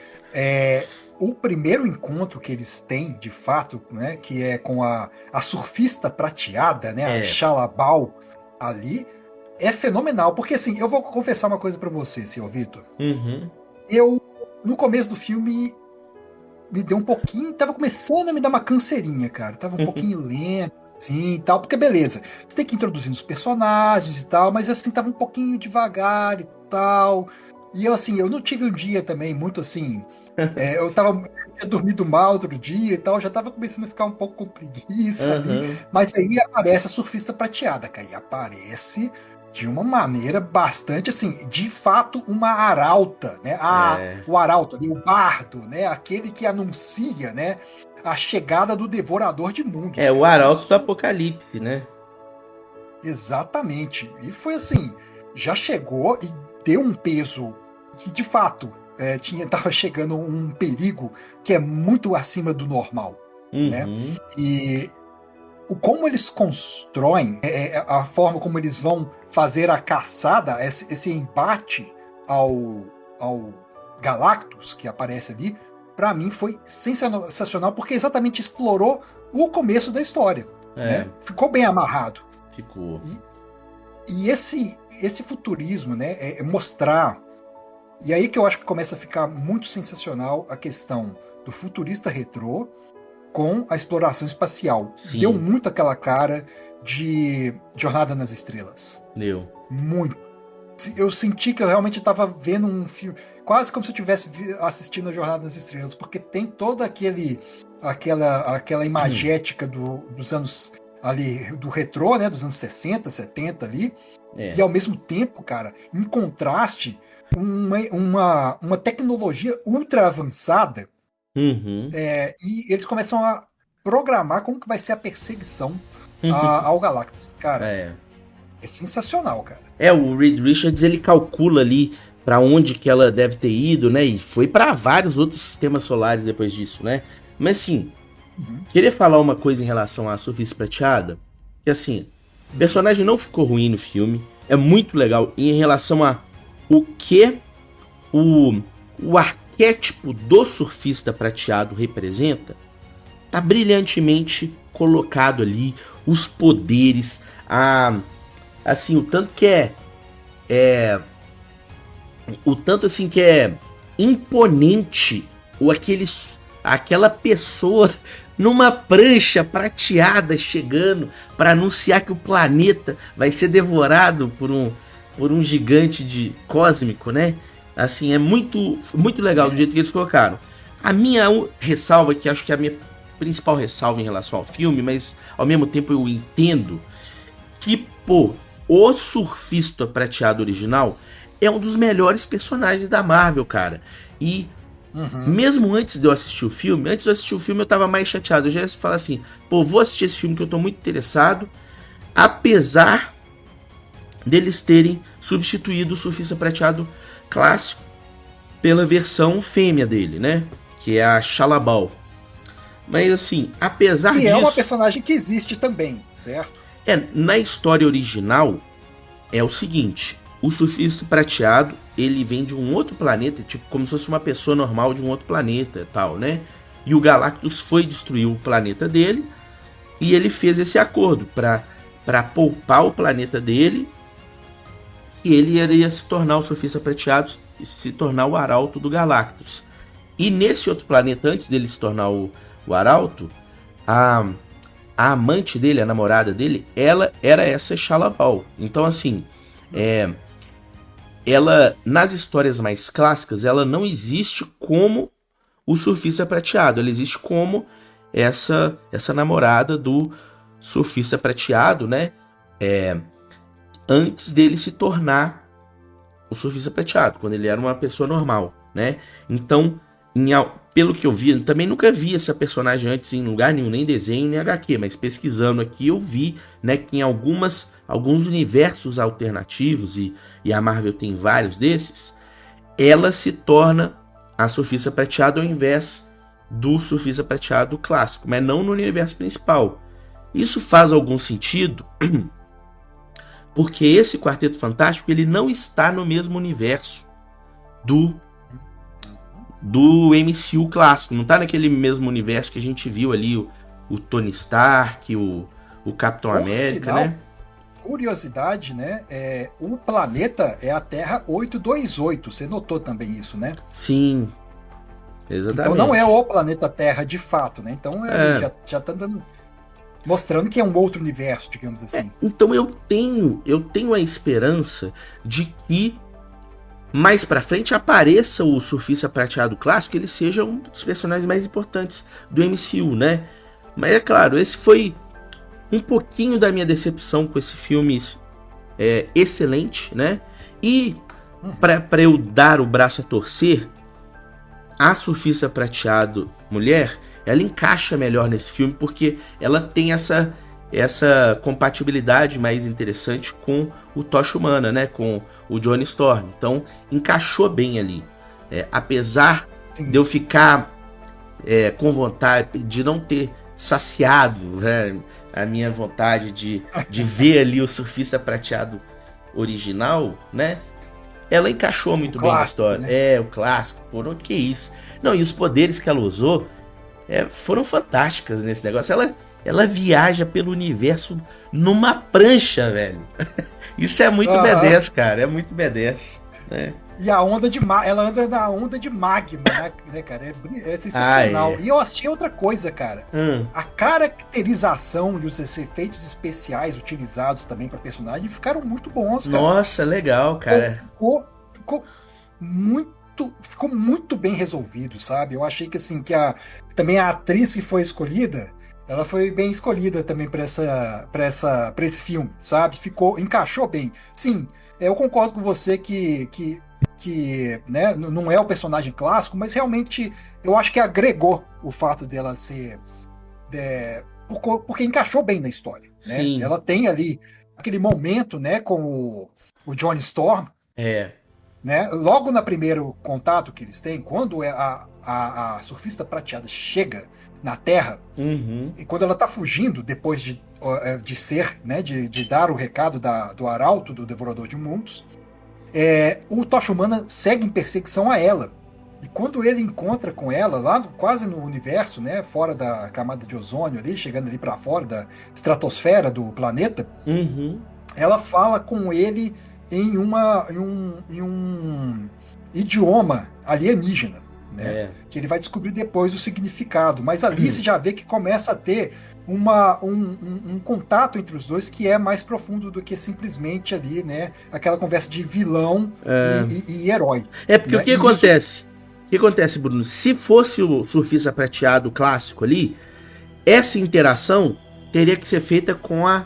o primeiro encontro que eles têm, de fato, né, que é com a surfista prateada, né, a Xalabal ali, é fenomenal, porque assim, eu vou confessar uma coisa pra você, senhor Vitor. Eu, no começo do filme, me deu um pouquinho, tava começando a me dar uma canseirinha, cara, tava um pouquinho lento, assim, e tal, porque beleza, você tem que introduzir os personagens e tal, mas assim, tava um pouquinho devagar e tal, e eu assim, eu não tive um dia também muito assim, eu tinha dormido mal outro dia e tal, já tava começando a ficar um pouco com preguiça ali, mas aí aparece a surfista prateada, cara, e aparece de uma maneira bastante, assim, de fato, uma arauta, né? O arauto ali, o bardo, né? Aquele que anuncia, né? A chegada do devorador de mundos. O arauto do apocalipse, né? Exatamente. E foi assim, já chegou e deu um peso que, de fato, tava chegando um perigo que é muito acima do normal, né? E como eles constroem, a forma como eles vão fazer a caçada, esse embate ao Galactus que aparece ali, pra mim foi sensacional, porque exatamente explorou o começo da história. Né? Ficou bem amarrado. Ficou. E esse futurismo, né, mostrar. E aí que eu acho que começa a ficar muito sensacional a questão do futurista retrô com a exploração espacial. Sim. Deu muito aquela cara de Jornada nas Estrelas. Deu. Muito. Eu senti que eu realmente estava vendo um filme, quase como se eu estivesse assistindo a Jornada nas Estrelas, porque tem toda aquela imagética dos anos ali, do retrô, né, dos anos 60, 70 ali, e ao mesmo tempo, cara, em contraste, uma tecnologia ultra avançada, e eles começam a programar como que vai ser a perseguição ao Galactus. Cara, é sensacional, cara. O Reed Richards, ele calcula ali para onde que ela deve ter ido, né? E foi para vários outros sistemas solares depois disso, né? Mas assim, queria falar uma coisa em relação à Surfista Prateada, que assim, o personagem não ficou ruim no filme, é muito legal. E em relação a o que o arquétipo do surfista prateado representa, tá brilhantemente colocado ali, os poderes, assim, o tanto que o tanto assim que é imponente aquela pessoa numa prancha prateada chegando para anunciar que o planeta vai ser devorado por um gigante cósmico, né? Assim, é muito, muito legal do jeito que eles colocaram. A minha ressalva, que acho que é a minha principal ressalva em relação ao filme, mas ao mesmo tempo eu entendo que, o surfista prateado original é um dos melhores personagens da Marvel, cara. E mesmo antes de eu assistir o filme, eu tava mais chateado. Eu já ia falar assim, vou assistir esse filme que eu tô muito interessado, apesar deles terem substituído o surfista prateado clássico pela versão fêmea dele, né? Que é a Shalabal. Mas assim, apesar disso... E é uma personagem que existe também, certo? Na história original, é o seguinte, o surfista prateado, ele vem de um outro planeta, tipo, como se fosse uma pessoa normal de um outro planeta e tal, né? E o Galactus foi destruir o planeta dele, e ele fez esse acordo para poupar o planeta dele, e ele iria se tornar o surfista prateado, se tornar o arauto do Galactus. E nesse outro planeta, antes dele se tornar o arauto, a amante dele, a namorada dele, ela era essa Shalabal. Então, assim, ela, nas histórias mais clássicas, ela não existe como o surfista prateado. Ela existe como essa namorada do surfista prateado, né? Antes dele se tornar o surfista prateado, quando ele era uma pessoa normal, né? Então, pelo que eu vi, também nunca vi essa personagem antes em lugar nenhum, nem desenho, nem HQ, mas pesquisando aqui eu vi, né, que em alguns universos alternativos, e a Marvel tem vários desses, ela se torna a surfista prateada ao invés do surfista prateado clássico, mas não no universo principal. Isso faz algum sentido, porque esse Quarteto Fantástico ele não está no mesmo universo do MCU clássico, não está naquele mesmo universo que a gente viu ali o Tony Stark, o Capitão América, né? Curiosidade, né? O planeta é a Terra 828. Você notou também isso, né? Sim, exatamente. Então não é o planeta Terra de fato, né? Então já tá mostrando que é um outro universo, digamos assim. Então eu tenho a esperança de que mais pra frente apareça o surfista prateado clássico, ele seja um dos personagens mais importantes do MCU, né? Mas é claro, esse foi um pouquinho da minha decepção com esse filme excelente, né? E pra eu dar o braço a torcer, a surfista prateado mulher, ela encaixa melhor nesse filme porque ela tem essa compatibilidade mais interessante com o Tocha Humana, né? Com o Johnny Storm. Então, encaixou bem ali. Apesar de eu ficar com vontade de não ter saciado, né, a minha vontade de ver ali o Surfista Prateado original, né? Ela encaixou muito bem na história. Né? É, o clássico, por que isso? Não, e os poderes que ela usou foram fantásticas nesse negócio. Ela viaja pelo universo numa prancha, velho. Isso é muito B10, cara. É muito B10, né? E a onda ela anda na onda de magma, né, cara? É sensacional. E eu achei outra coisa, cara. A caracterização e os efeitos especiais utilizados também para personagem ficaram muito bons, cara. Nossa, legal, cara. Ficou muito bem resolvido, sabe? Eu achei que assim, também a atriz que foi escolhida, ela foi bem escolhida também para esse filme, sabe? Encaixou bem. Sim, eu concordo com você que né, não é o personagem clássico, mas realmente eu acho que agregou o fato dela ser porque encaixou bem na história, né? Ela tem ali aquele momento, né, com o Johnny Storm, né? Logo no primeiro contato que eles têm, quando a Surfista Prateada chega na Terra, e quando ela tá fugindo depois de ser, né, de dar o recado do Arauto, do Devorador de Mundos, o Tocha Humana segue em perseguição a ela. E quando ele encontra com ela, lá quase no universo, né, fora da camada de ozônio, ali, chegando ali para fora da estratosfera do planeta, ela fala com ele em um idioma alienígena, né, que ele vai descobrir depois o significado. Mas ali você já vê que começa a ter um contato entre os dois que é mais profundo do que simplesmente ali, né, aquela conversa de vilão e herói. Porque, né? O que acontece? O que acontece, Bruno? Se fosse o Surfista Prateado clássico ali, essa interação teria que ser feita com a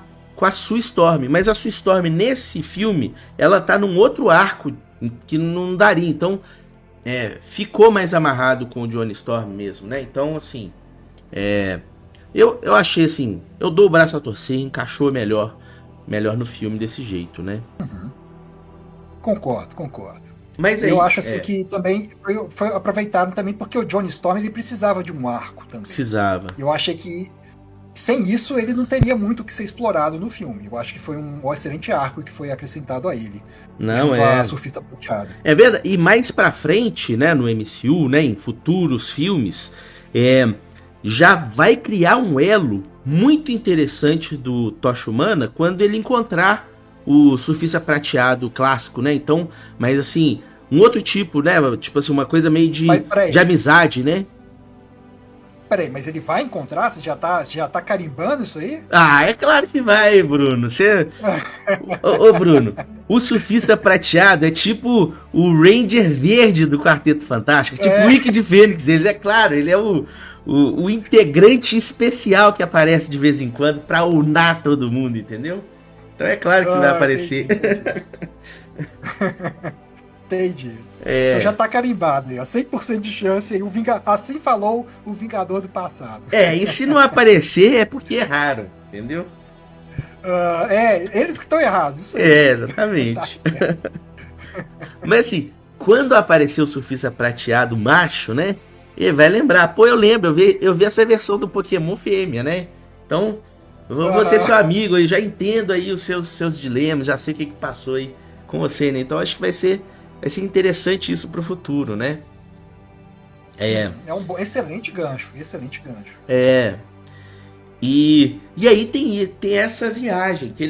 Sue Storm. Mas a Sue Storm, nesse filme, ela tá num outro arco que não daria. Então, ficou mais amarrado com o Johnny Storm mesmo, né? Então, assim, eu achei assim, eu dou o braço a torcer, encaixou melhor no filme desse jeito, né? Concordo. Mas aí, eu acho assim que também foi aproveitado também porque o Johnny Storm ele precisava de um arco também. Precisava. Eu achei que sem isso ele não teria muito o que ser explorado no filme. Eu acho que foi um excelente arco que foi acrescentado a ele. Não a Surfista Prateada. É verdade. E mais pra frente, né, no MCU, né, em futuros filmes, já vai criar um elo muito interessante do Tocha Humana quando ele encontrar o Surfista Prateado clássico, né? Então, mas assim, um outro tipo, né? Tipo assim, uma coisa meio de amizade, né? Peraí, mas ele vai encontrar? Você já tá carimbando isso aí? Ah, é claro que vai, Bruno. Ô, Bruno, o Surfista Prateado é tipo o Ranger Verde do Quarteto Fantástico, tipo o Wicked Fênix. Ele é claro, ele é o integrante especial que aparece de vez em quando pra unar todo mundo, entendeu? Então é claro que vai aparecer. Entendi. Então já tá carimbado aí, 100% de chance aí. Assim falou o Vingador do passado. E se não aparecer é porque é raro, entendeu? Eles que estão errados. Isso aí. Exatamente. Tá. Mas assim, quando apareceu o Surfista Prateado macho, né? Ele vai lembrar. Pô, eu lembro, eu vi essa versão do Pokémon fêmea, né? Então, vou ser seu amigo, eu já entendo aí os seus dilemas, já sei o que passou aí com você, né? Então acho que vai ser interessante isso pro futuro, né? É um excelente gancho. E aí tem essa viagem que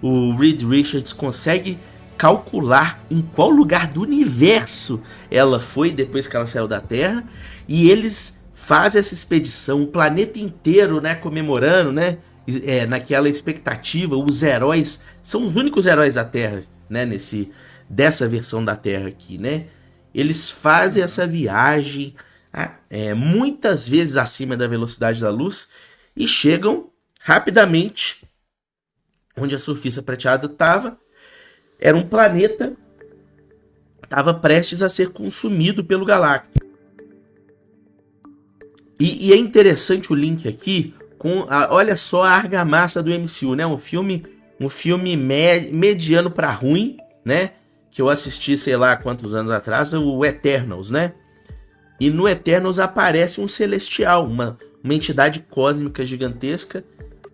o Reed Richards consegue calcular em qual lugar do universo ela foi depois que ela saiu da Terra, e eles fazem essa expedição, o planeta inteiro, né, comemorando, né, naquela expectativa. Os heróis são os únicos heróis da Terra, né, dessa versão da Terra aqui, né? Eles fazem essa viagem muitas vezes acima da velocidade da luz e chegam rapidamente onde a Surfista Prateada estava. Era um planeta, estava prestes a ser consumido pelo Galactus. E é interessante o link aqui com, olha só, a argamassa do MCU, né? Um filme mediano para ruim, né? Que eu assisti, sei lá quantos anos atrás, o Eternals, né? E no Eternals aparece um celestial, uma entidade cósmica gigantesca,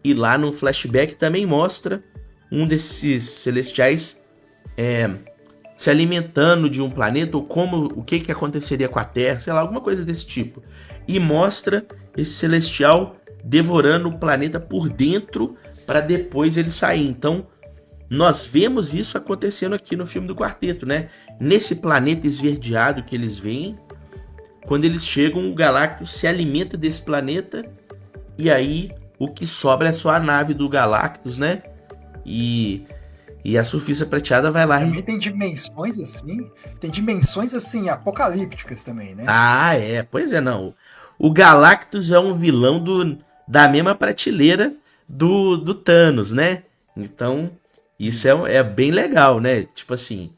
E lá no flashback também mostra um desses celestiais se alimentando de um planeta, ou o que aconteceria com a Terra, sei lá, alguma coisa desse tipo. E mostra esse celestial devorando o planeta por dentro para depois ele sair. Então, nós vemos isso acontecendo aqui no filme do Quarteto, né? Nesse planeta esverdeado que eles veem, quando eles chegam, o Galactus se alimenta desse planeta, e aí o que sobra é só a nave do Galactus, né? E a Surfista Prateada vai lá. Também tem dimensões assim, apocalípticas também, né? Ah, pois é, não. O Galactus é um vilão da mesma prateleira do Thanos, né? Então, isso é bem legal, né? Tipo assim,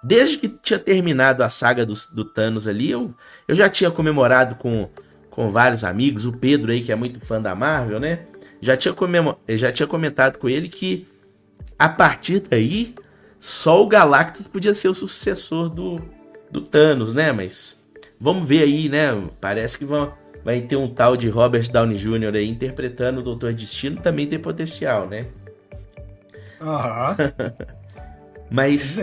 desde que tinha terminado a saga do Thanos ali, eu já tinha comemorado com vários amigos, o Pedro aí, que é muito fã da Marvel, né? Já tinha comentado com ele que a partir daí, só o Galactus podia ser o sucessor do Thanos, né? Mas vamos ver aí, né? Parece que vai ter um tal de Robert Downey Jr. aí interpretando o Doutor Destino, também tem potencial, né? Aham. Mas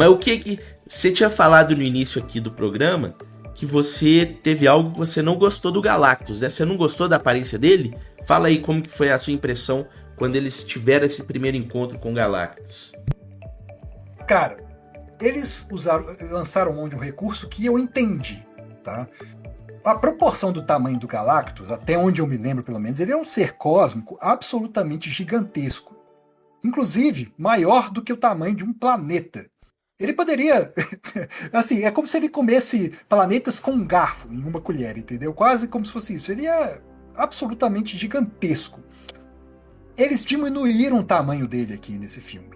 o que você tinha falado no início aqui do programa, que você teve algo que você não gostou do Galactus, né? Você não gostou da aparência dele? Fala aí como que foi a sua impressão quando eles tiveram esse primeiro encontro com o Galactus. Cara, eles lançaram mão de um recurso que eu entendi, tá? A proporção do tamanho do Galactus, até onde eu me lembro pelo menos, ele é um ser cósmico absolutamente gigantesco. Inclusive, maior do que o tamanho de um planeta. Ele poderia... assim, é como se ele comesse planetas com um garfo em uma colher, entendeu? Quase como se fosse isso. Ele é absolutamente gigantesco. Eles diminuíram o tamanho dele aqui nesse filme.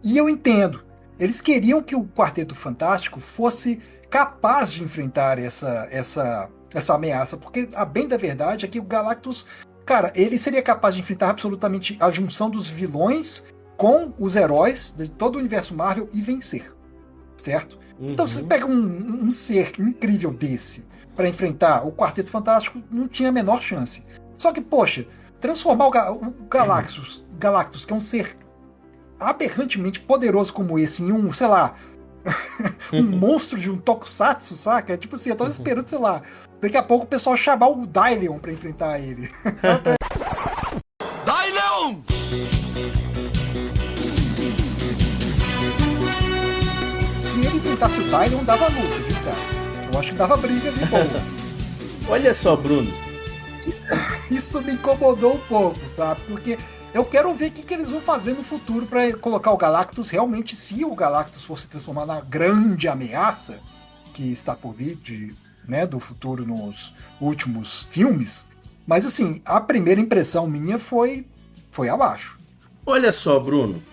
E eu entendo. Eles queriam que o Quarteto Fantástico fosse capaz de enfrentar essa ameaça. Porque, a bem da verdade, é que o Galactus... Cara, ele seria capaz de enfrentar absolutamente a junção dos vilões com os heróis de todo o universo Marvel e vencer. Certo? Uhum. Então, você pega um ser incrível desse para enfrentar o Quarteto Fantástico, não tinha a menor chance. Só que, poxa... Transformar o Galactus, que é um ser aberrantemente poderoso como esse, em um, sei lá, um monstro de um tokusatsu, saca? Tipo assim, eu tava esperando, sei lá, daqui a pouco o pessoal chamar o Dylion pra enfrentar ele. Dylion! Se ele enfrentasse o Dylion, dava luta, viu, cara? Eu acho que dava briga de boa. Olha só, Bruno. Isso me incomodou um pouco, sabe? Porque eu quero ver o que eles vão fazer no futuro para colocar o Galactus realmente, se o Galactus for se transformar na grande ameaça que está por vir do futuro nos últimos filmes. Mas assim, a primeira impressão minha foi abaixo. Olha só, Bruno.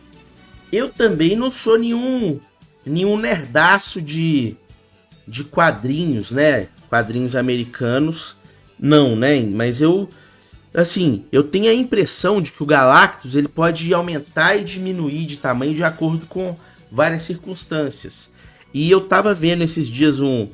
Eu também não sou nenhum nerdaço de quadrinhos, né? Quadrinhos americanos. Não, né? Mas eu tenho a impressão de que o Galactus ele pode aumentar e diminuir de tamanho de acordo com várias circunstâncias. E eu tava vendo esses dias um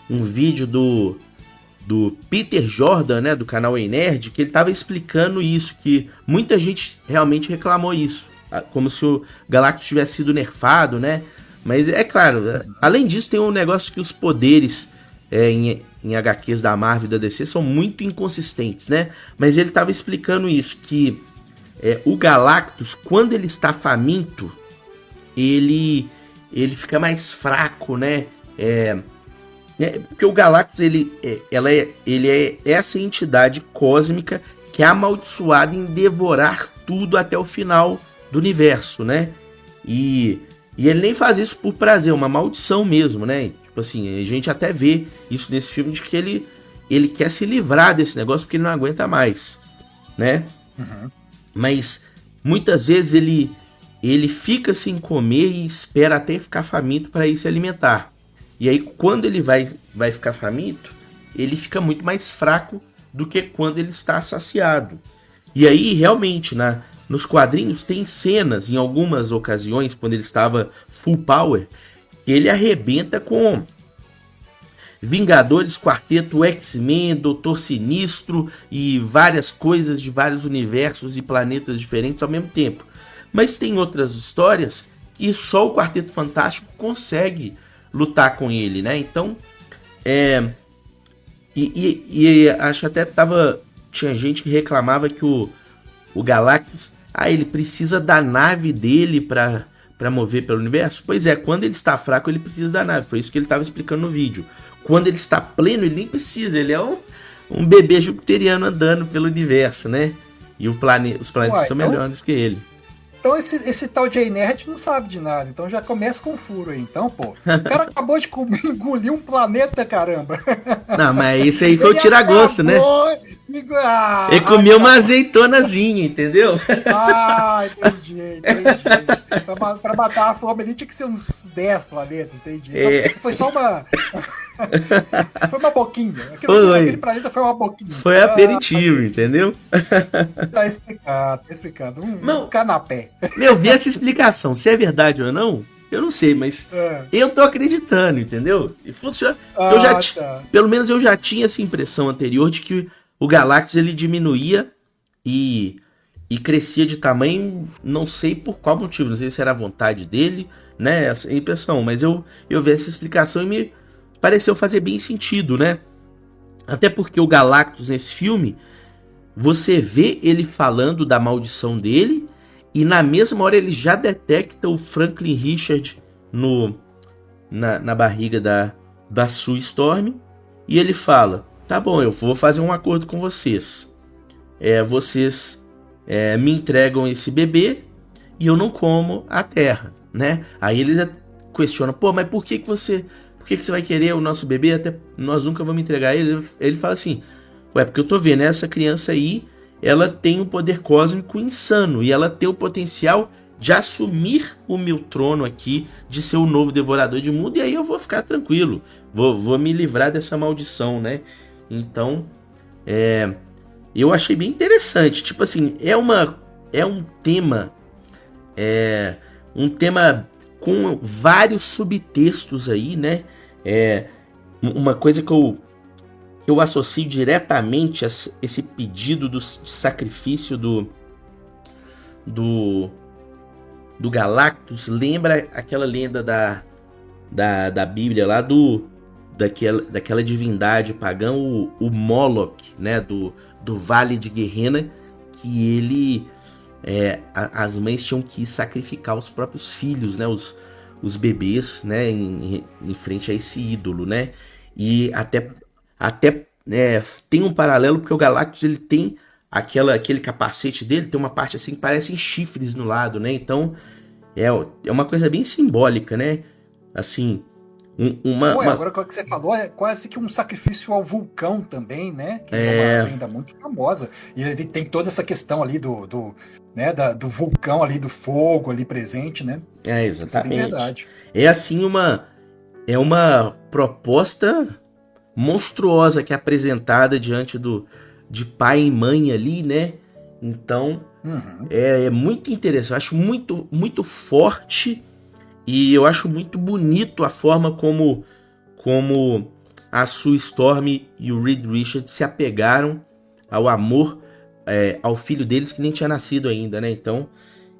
vídeo do Peter Jordan, né, do canal Ei Nerd, que ele tava explicando isso, que muita gente realmente reclamou isso, como se o Galactus tivesse sido nerfado, né? Mas é claro, além disso tem um negócio que os poderes em HQs da Marvel e da DC são muito inconsistentes, né? Mas ele estava explicando isso, que o Galactus, quando ele está faminto, ele fica mais fraco, né? Porque o Galactus, ele é essa entidade cósmica que é amaldiçoada em devorar tudo até o final do universo, né? E ele nem faz isso por prazer, é uma maldição mesmo, né? Tipo assim, a gente até vê isso nesse filme de que ele quer se livrar desse negócio porque ele não aguenta mais, né? Uhum. Mas muitas vezes ele fica sem comer e espera até ficar faminto para ir se alimentar. E aí quando ele vai ficar faminto, ele fica muito mais fraco do que quando ele está saciado. E aí realmente, nos quadrinhos tem cenas, em algumas ocasiões, quando ele estava full power, que ele arrebenta com Vingadores, Quarteto, X-Men, Doutor Sinistro e várias coisas de vários universos e planetas diferentes ao mesmo tempo. Mas tem outras histórias que só o Quarteto Fantástico consegue lutar com ele, né? Então, acho até tinha gente que reclamava que o Galactus, ele precisa da nave dele para mover pelo universo. Pois é, quando ele está fraco, ele precisa da nave. Foi isso que ele estava explicando no vídeo. Quando ele está pleno, ele nem precisa. Ele é um bebê jupiteriano andando pelo universo, né? E os planetas são melhores que ele. Então esse tal de nerd não sabe de nada, então já começa com um furo aí. Então, pô, o cara acabou de engolir um planeta, caramba. Não, mas esse aí foi o tira-gosto, né? Ele comeu uma azeitonazinha, entendeu? Entendi. Pra matar a fome ali tinha que ser uns 10 planetas, entendi. Foi só uma... foi uma boquinha. Aquele planeta foi uma boquinha. Foi aperitivo, entendeu? Tá explicado. Um canapé. Meu, vi essa explicação. Se é verdade ou não, eu não sei, mas eu tô acreditando, entendeu? E funciona. Pelo menos eu já tinha essa impressão anterior de que o Galactus ele diminuía e crescia de tamanho, não sei por qual motivo, não sei se era a vontade dele, né? Essa impressão, mas eu vi essa explicação e me pareceu fazer bem sentido, né? Até porque o Galactus nesse filme, você vê ele falando da maldição dele e na mesma hora ele já detecta o Franklin Richard na barriga da Sue Storm e ele fala, tá bom, eu vou fazer um acordo com vocês. Vocês me entregam esse bebê e eu não como a terra, né? Aí ele questiona, pô, mas por que você vai querer o nosso bebê? Até nós nunca vamos entregar ele. Ele fala assim, porque eu tô vendo, essa criança aí, ela tem um poder cósmico insano e ela tem o potencial de assumir o meu trono aqui, de ser o novo devorador de mundo, e aí eu vou ficar tranquilo, vou me livrar dessa maldição, né? Então, eu achei bem interessante, tipo assim, é um tema com vários subtextos aí, né? Uma coisa que eu associo diretamente a esse pedido de sacrifício do Galactus, lembra aquela lenda da Bíblia lá daquela divindade pagã, o Moloch, né? Do Vale de Gehenna, que ele... as mães tinham que sacrificar os próprios filhos, né? Os bebês, né? Em frente a esse ídolo, né? E até tem um paralelo, porque o Galactus ele tem aquele capacete dele, tem uma parte assim que parecem chifres no lado, né? Então é uma coisa bem simbólica, né? Assim, agora o que você falou é quase que um sacrifício ao vulcão também, né? Que é uma lenda muito famosa. E ele tem toda essa questão ali do vulcão ali, do fogo ali presente, né? Exatamente. Isso é bem verdade. É assim uma proposta monstruosa que é apresentada diante de pai e mãe ali, né? Então, é muito interessante. Eu acho muito, muito forte e eu acho muito bonito a forma como a Sue Storm e o Reed Richards se apegaram ao amor, ao filho deles que nem tinha nascido ainda, né? Então,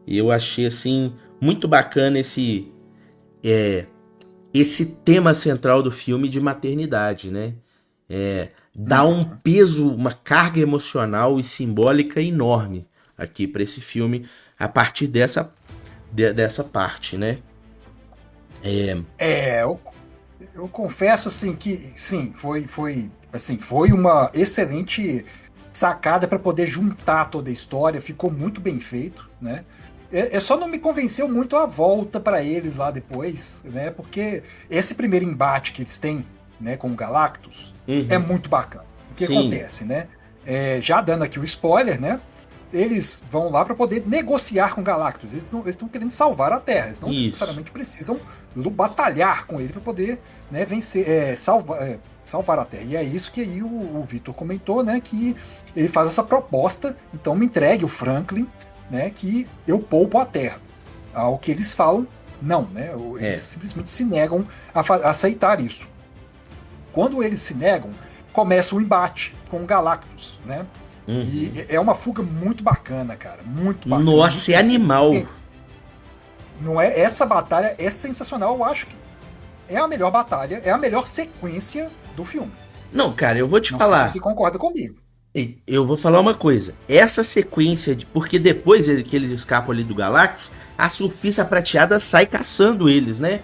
eu achei, assim, muito bacana esse tema central do filme de maternidade, né? Dá um peso, uma carga emocional e simbólica enorme aqui para esse filme a partir dessa parte, né? Eu confesso assim que sim, foi uma excelente sacada para poder juntar toda a história, ficou muito bem feito, né? Só não me convenceu muito a volta para eles lá depois, né? Porque esse primeiro embate que eles têm, né, com o Galactus, é muito bacana. O que acontece, né? Já dando aqui o spoiler, né? Eles vão lá para poder negociar com o Galactus. Eles estão querendo salvar a Terra. Eles não necessariamente precisam batalhar com ele para poder, né, vencer, salvar a Terra. E é isso que aí o Vitor comentou, né? Que ele faz essa proposta. Então me entregue o Franklin, né? Que eu poupo a Terra. Ao que eles falam, não, né? Eles simplesmente se negam a aceitar isso. Quando eles se negam, começa o embate com o Galactus, né? E é uma fuga muito bacana, cara. Muito bacana. Nossa, é animal. Não é? Essa batalha é sensacional. Eu acho que é a melhor batalha, é a melhor sequência do filme. Não, cara, eu vou te Não falar. sei se você concorda comigo. Eu vou falar uma coisa. Essa sequência de. Porque depois que eles escapam ali do Galactus, a Surfista Prateada sai caçando eles, né?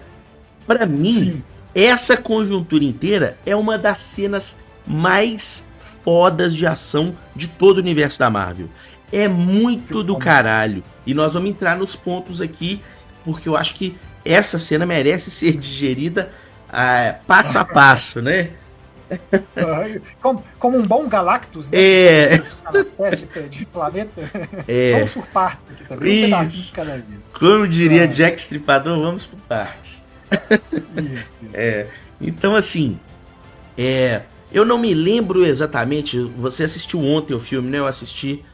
Pra mim, Sim. essa conjuntura inteira é uma das cenas mais fodas de ação de todo o universo da Marvel. É muito do caralho. E nós vamos entrar nos pontos aqui, porque eu acho que essa cena merece ser digerida passo a passo, né? Como um bom Galactus, né? De planeta. Vamos por partes aqui também. Um pedacinho de cada vez. Como diria Jack Stripador, vamos por partes. Isso. Então, assim, eu não me lembro exatamente. Você assistiu ontem o filme, né? Eu assisti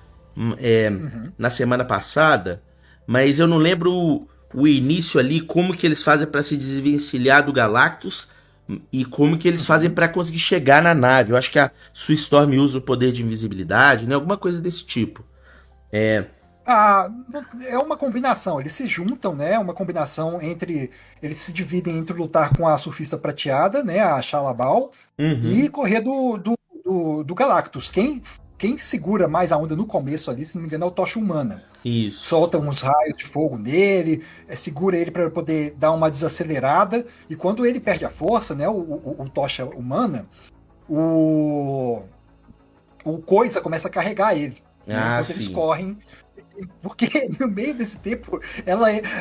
na semana passada, mas eu não lembro o início ali, como que eles fazem para se desvencilhar do Galactus e como que eles fazem para conseguir chegar na nave. Eu acho que a Sue Storm usa o poder de invisibilidade, né? Alguma coisa desse tipo. É uma combinação, eles se juntam, né? É uma combinação entre. Eles se dividem entre lutar com a Surfista Prateada, né? A Shalla-Bal, e correr do Galactus. Quem segura mais a onda no começo ali, se não me engano, é o Tocha Humana. Isso. Solta uns raios de fogo nele, segura ele para poder dar uma desacelerada. E quando ele perde a força, né? O Tocha Humana, o Coisa começa a carregar ele. Enquanto eles correm. Porque no meio desse tempo,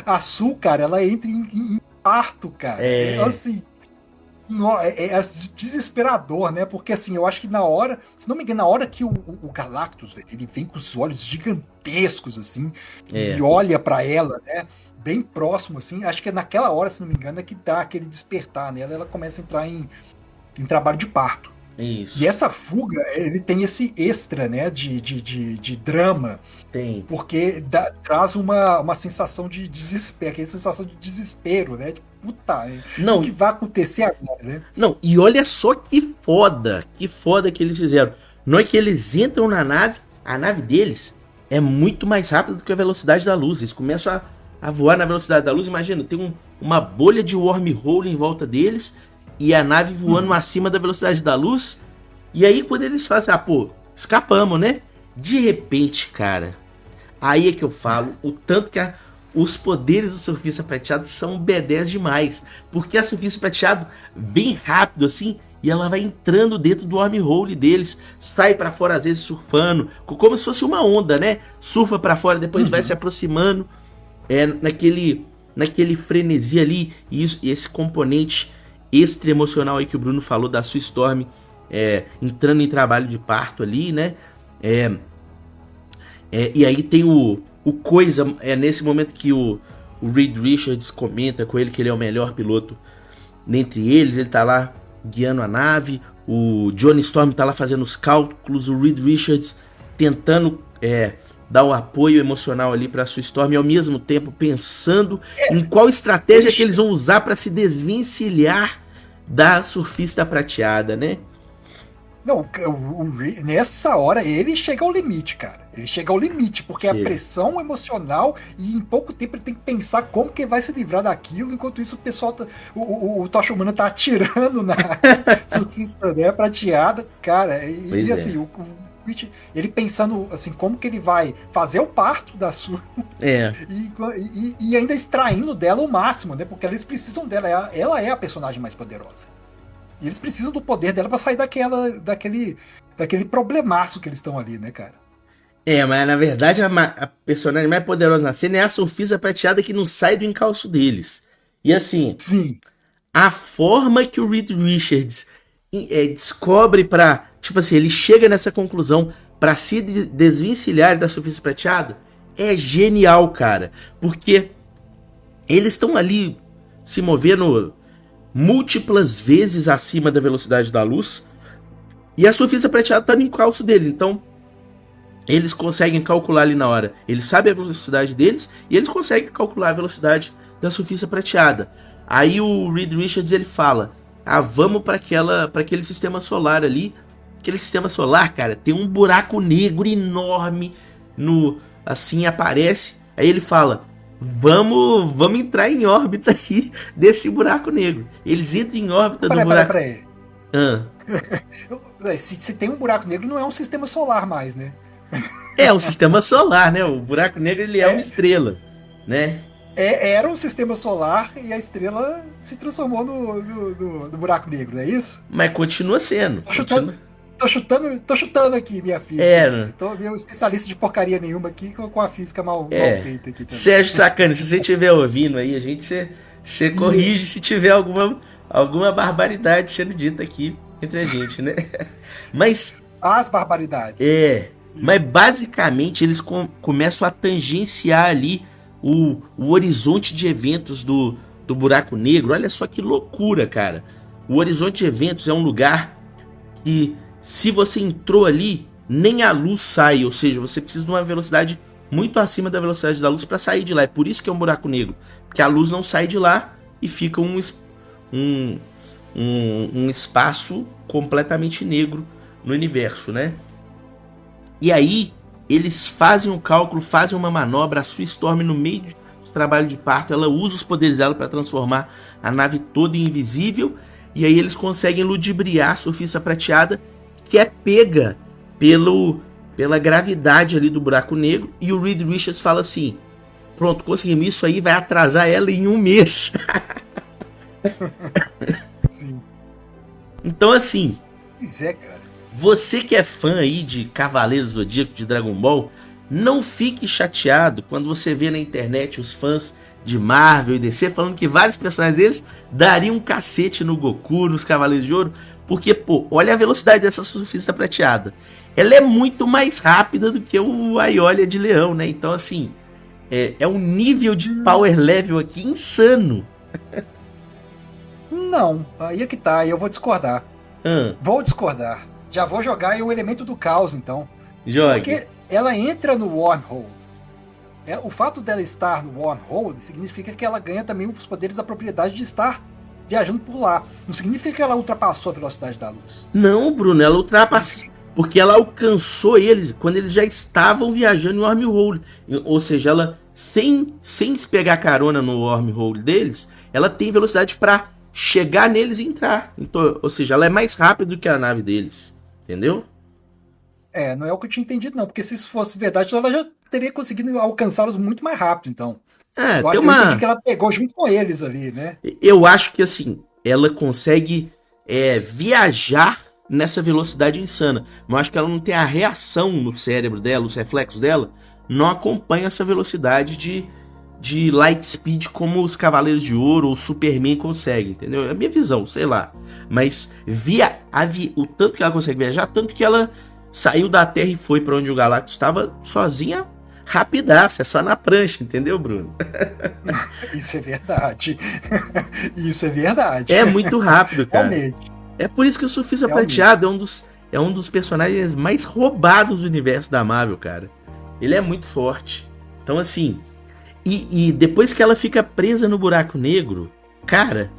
a Su, cara, ela entra em parto, cara. Assim, é desesperador, né? Porque assim, eu acho que na hora, se não me engano, na hora que o Galactus, ele vem com os olhos gigantescos, assim, e olha pra ela, né? Bem próximo, assim, acho que é naquela hora, se não me engano, é que dá aquele despertar nela, ela começa a entrar em trabalho de parto. Isso. E essa fuga, ele tem esse extra, né, de drama. Tem. Porque traz uma sensação de desespero, aquela sensação de desespero, né? De puta, o que vai acontecer agora, né? Não, e olha só que foda que eles fizeram. Não é que eles entram na nave, a nave deles é muito mais rápida do que a velocidade da luz. Eles começam a voar na velocidade da luz. Imagina, tem uma bolha de wormhole em volta deles e a nave voando acima da velocidade da luz. E aí quando eles fazem, escapamos, né? De repente, cara, aí é que eu falo o tanto que os poderes do Surfista Prateado são B10 demais. Porque a Surfista Prateado bem rápido assim, e ela vai entrando dentro do wormhole deles, sai pra fora às vezes surfando, como se fosse uma onda, né? Surfa pra fora, depois vai se aproximando, naquele frenesi ali, e esse componente extra emocional aí que o Bruno falou da Sue Storm entrando em trabalho de parto ali, né? E aí tem o Coisa, nesse momento que o Reed Richards comenta com ele que ele é o melhor piloto dentre eles, ele tá lá guiando a nave, o Johnny Storm tá lá fazendo os cálculos, o Reed Richards tentando dar o apoio emocional ali pra Sue Storm e ao mesmo tempo pensando em qual estratégia que eles vão usar para se desvencilhar da Surfista Prateada, né? Não, nessa hora ele chega ao limite, cara. Ele chega ao limite, porque a pressão emocional e em pouco tempo ele tem que pensar como que vai se livrar daquilo, enquanto isso o pessoal, o Tocha Humana tá atirando na Surfista, né, Prateada, cara. E assim, ele pensando assim, como que ele vai fazer o parto da Su e ainda extraindo dela o máximo, né? Porque eles precisam dela, ela é a personagem mais poderosa. E eles precisam do poder dela pra sair daquele problemaço que eles estão ali, né, cara? Mas na verdade a personagem mais poderosa na cena é a Surfista Prateada que não sai do encalço deles. E assim, a forma que o Reed Richards descobre pra... Tipo assim, ele chega nessa conclusão pra se desvencilhar da Surfista Prateada é genial, cara. Porque eles estão ali se movendo múltiplas vezes acima da velocidade da luz e a Surfista Prateada tá no encalço deles. Então, eles conseguem calcular ali na hora. Eles sabem a velocidade deles e eles conseguem calcular a velocidade da Surfista Prateada. Aí o Reed Richards ele fala: vamos para aquele sistema solar ali. Aquele sistema solar, cara, tem um buraco negro enorme assim aparece. Aí ele fala: vamos entrar em órbita aqui desse buraco negro. Eles entram em órbita do buraco. Peraí. Ah. Se tem um buraco negro, não é um sistema solar mais, né? É um sistema solar, né? O buraco negro ele é uma estrela, né? Era um sistema solar e a estrela se transformou no buraco negro, não é isso? Mas continua sendo. Tô chutando aqui, minha física. Tô vendo especialista de porcaria nenhuma aqui com a física mal feita aqui também. Sérgio Sacani, se você estiver ouvindo aí, você corrige se tiver alguma barbaridade sendo dita aqui entre a gente, né? Mas... As barbaridades. Mas basicamente eles começam a tangenciar ali o horizonte de eventos do buraco negro. Olha só que loucura, cara. O horizonte de eventos é um lugar que, se você entrou ali, nem a luz sai. Ou seja, você precisa de uma velocidade muito acima da velocidade da luz para sair de lá. É por isso que é um buraco negro. Porque a luz não sai de lá e fica um espaço completamente negro no universo, né? E aí, eles fazem um cálculo, fazem uma manobra. A Sue Storm, no meio do trabalho de parto, ela usa os poderes dela para transformar a nave toda em invisível. E aí eles conseguem ludibriar a Surfista Prateada, que é pega pela gravidade ali do buraco negro. E o Reed Richards fala assim: pronto, conseguimos, isso aí vai atrasar ela em 1 mês. Sim. Então assim... Pois é, cara. Você que é fã aí de Cavaleiros do Zodíaco, de Dragon Ball, não fique chateado quando você vê na internet os fãs de Marvel e DC falando que vários personagens deles dariam um cacete no Goku, nos Cavaleiros de Ouro, porque, pô, olha a velocidade dessa Surfista Prateada. Ela é muito mais rápida do que o Aiolia de Leão, né? Então, assim, é um nível de power level aqui insano. Não, aí é que tá, aí eu vou discordar. Vou discordar. Já vou jogar aí o elemento do caos, então. Jogue. Porque ela entra no wormhole. O fato dela estar no wormhole significa que ela ganha também os poderes da propriedade de estar viajando por lá. Não significa que ela ultrapassou a velocidade da luz. Não, Bruno, ela ultrapassou. Porque ela alcançou eles quando eles já estavam viajando em wormhole. Ou seja, ela, sem pegar carona no wormhole deles, ela tem velocidade para chegar neles e entrar. Então, ou seja, ela é mais rápida do que a nave deles. Entendeu? Não é o que eu tinha entendido, não. Porque se isso fosse verdade, ela já teria conseguido alcançá-los muito mais rápido, então. Eu acho que eu entendi que ela pegou junto com eles ali, né? Eu acho que, assim, ela consegue viajar nessa velocidade insana. Mas eu acho que ela não tem a reação no cérebro dela, os reflexos dela, não acompanham essa velocidade de light speed como os Cavaleiros de Ouro ou o Superman conseguem, entendeu? É a minha visão, sei lá. Mas o tanto que ela consegue viajar, tanto que ela saiu da Terra e foi para onde o Galactus estava sozinha, rapidaça, é só na prancha, entendeu, Bruno? Isso é verdade. Isso é verdade. É muito rápido, cara. Realmente. É por isso que o Surfista Prateado é um dos personagens mais roubados do universo da Marvel, cara. Ele é muito forte. Então, assim... E depois que ela fica presa no buraco negro, cara,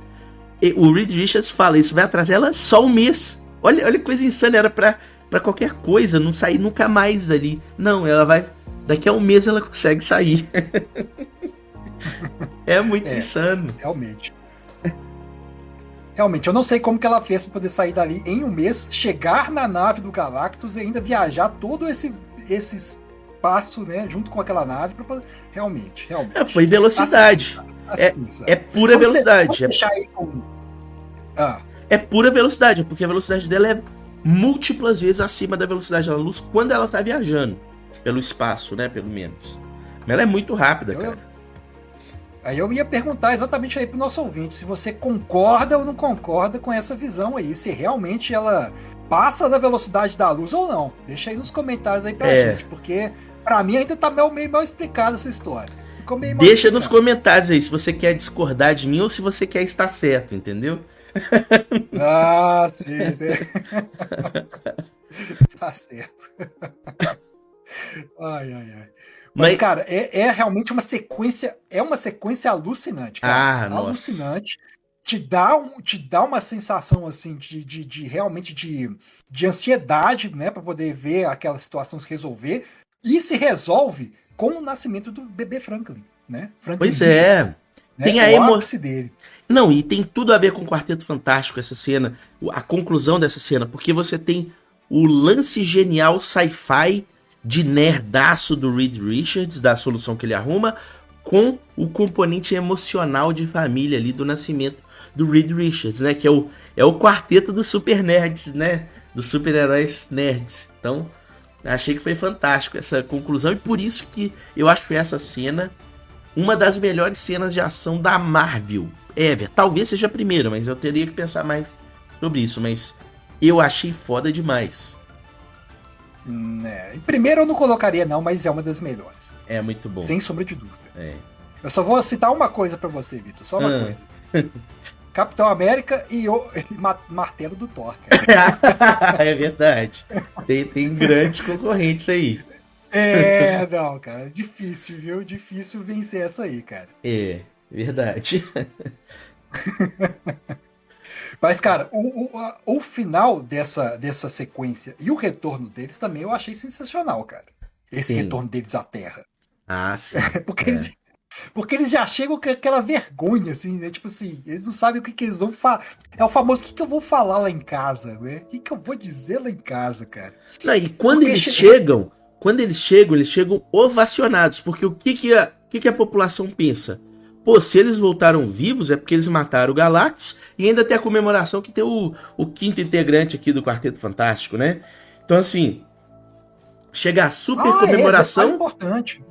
o Reed Richards fala, isso vai atrasar ela só 1 mês. Olha que coisa insana, era pra qualquer coisa, não sair nunca mais dali. Não, ela vai... Daqui a 1 mês ela consegue sair. É muito insano. Realmente. Realmente, eu não sei como que ela fez pra poder sair dali em 1 mês, chegar na nave do Galactus e ainda viajar todo esse espaço, né, junto com aquela nave, pra... realmente. Foi velocidade. É pura velocidade. É pura velocidade, porque a velocidade dela é múltiplas vezes acima da velocidade da luz quando ela tá viajando pelo espaço, né, pelo menos. Mas ela é muito rápida, cara. Aí eu ia perguntar exatamente aí pro nosso ouvinte, se você concorda ou não concorda com essa visão aí, se realmente ela passa da velocidade da luz ou não. Deixa aí nos comentários aí pra gente, porque pra mim ainda tá meio mal explicada essa história. Deixa nos comentários aí se você quer discordar de mim ou se você quer estar certo, entendeu? Ah, sim, né? Tá certo. Ai. Mas, cara, é realmente uma sequência alucinante, cara. Alucinante. Nossa. te dá uma sensação assim de realmente de ansiedade, né, para poder ver aquela situação se resolver, e se resolve com o nascimento do bebê Franklin, né? Franklin Pois Richards, né? tem O ápice dele. Não, e tem tudo a ver com o Quarteto Fantástico essa cena, a conclusão dessa cena, porque você tem o lance genial sci-fi de nerdaço do Reed Richards, da solução que ele arruma, com o componente emocional de família ali do nascimento do Reed Richards, né? Que é o quarteto dos super nerds, né? Dos super-heróis nerds. Então, achei que foi fantástico essa conclusão, e por isso que eu acho essa cena uma das melhores cenas de ação da Marvel ever. Talvez seja a primeira, mas eu teria que pensar mais sobre isso. Mas eu achei foda demais. Primeiro eu não colocaria não, mas é uma das melhores. É muito bom. Sem sombra de dúvida. É. Eu só vou citar uma coisa pra você, Vitor. Só uma coisa. Capitão América e o martelo do Thor, cara. É verdade. Tem grandes concorrentes aí. Não, cara. Difícil, viu? Difícil vencer essa aí, cara. É, verdade. Mas, cara, o final dessa sequência e o retorno deles também eu achei sensacional, cara. Esse Sim. retorno deles à Terra. Ah, sim. Porque eles já chegam com aquela vergonha, assim, né? Tipo assim, eles não sabem o que eles vão falar. É o famoso, o que eu vou falar lá em casa, né? O que eu vou dizer lá em casa, cara? Não, e quando eles chegam, eles chegam ovacionados, porque o que a população pensa? Pô, se eles voltaram vivos é porque eles mataram o Galactus, e ainda tem a comemoração que tem o quinto integrante aqui do Quarteto Fantástico, né? Então, assim, chega a super comemoração... Detalhe importante.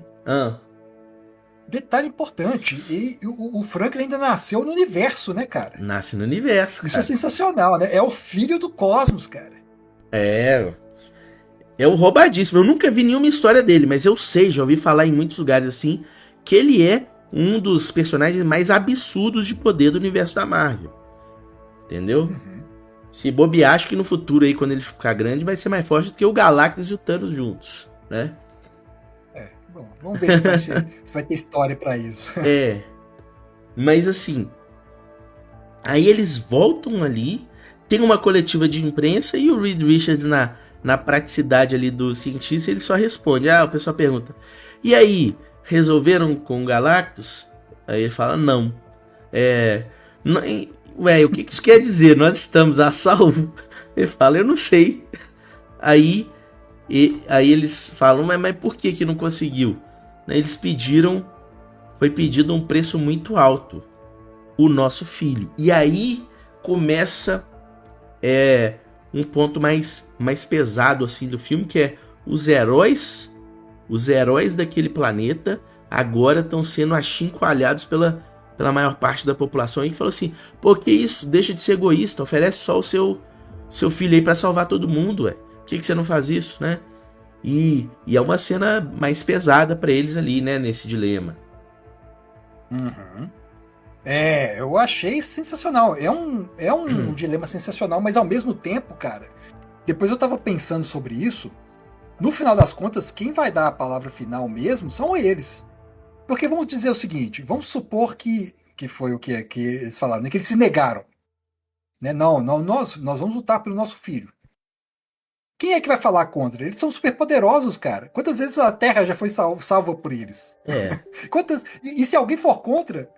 Detalhe importante, e o Franklin ainda nasceu no universo, né, cara? Nasce no universo, cara. Isso é sensacional, né? É o filho do cosmos, cara. É o roubadíssimo. Eu nunca vi nenhuma história dele, mas eu sei, já ouvi falar em muitos lugares assim, que ele é um dos personagens mais absurdos de poder do universo da Marvel. Entendeu? Se bobear, acho que no futuro aí, quando ele ficar grande, vai ser mais forte do que o Galactus e o Thanos juntos, né? Bom, vamos ver se vai ter história pra isso. Mas assim, aí eles voltam ali, tem uma coletiva de imprensa e o Reed Richards na praticidade ali do cientista, ele só responde. O pessoal pergunta, e aí, resolveram com o Galactus? Aí ele fala, não. O que isso quer dizer? Nós estamos a salvo? Ele fala, eu não sei. Aí eles falam, mas por que não conseguiu? Eles foi pedido um preço muito alto, o nosso filho. E aí começa um ponto mais pesado assim do filme, que é os heróis daquele planeta agora estão sendo achincoalhados pela maior parte da população, aí que falou assim, pô, que isso? Deixa de ser egoísta, oferece só o seu filho aí pra salvar todo mundo, ué. Por que você não faz isso, né? E é uma cena mais pesada pra eles ali, né? Nesse dilema. Eu achei sensacional. É um dilema sensacional, mas ao mesmo tempo, cara, depois eu tava pensando sobre isso, no final das contas, quem vai dar a palavra final mesmo são eles. Porque vamos dizer o seguinte, vamos supor que foi o que eles falaram, né? Que eles se negaram. Né? Não, nós vamos lutar pelo nosso filho. Quem é que vai falar contra? Eles são super poderosos, cara. Quantas vezes a Terra já foi salva por eles? E se alguém for contra,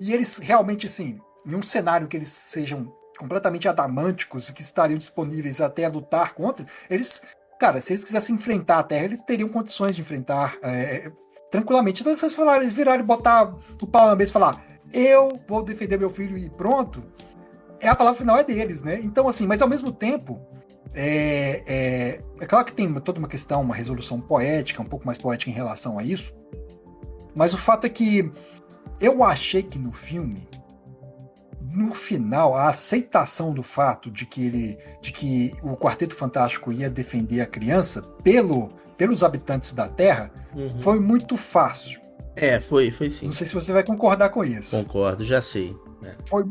e eles realmente, assim, em um cenário que eles sejam completamente adamânticos, que estariam disponíveis até a lutar contra, eles, cara, se eles quisessem enfrentar a Terra, eles teriam condições de enfrentar tranquilamente. Então, se eles virarem e botar o pau na mesa e falar, eu vou defender meu filho e pronto, a palavra final é deles, né? Então, assim, mas ao mesmo tempo, é claro que tem toda uma questão, uma resolução poética, um pouco mais poética em relação a isso, mas o fato é que eu achei que no filme, no final, a aceitação do fato de que o Quarteto Fantástico ia defender a criança pelos habitantes da Terra foi muito fácil. Foi sim. Não sei se você vai concordar com isso. Concordo, já sei. O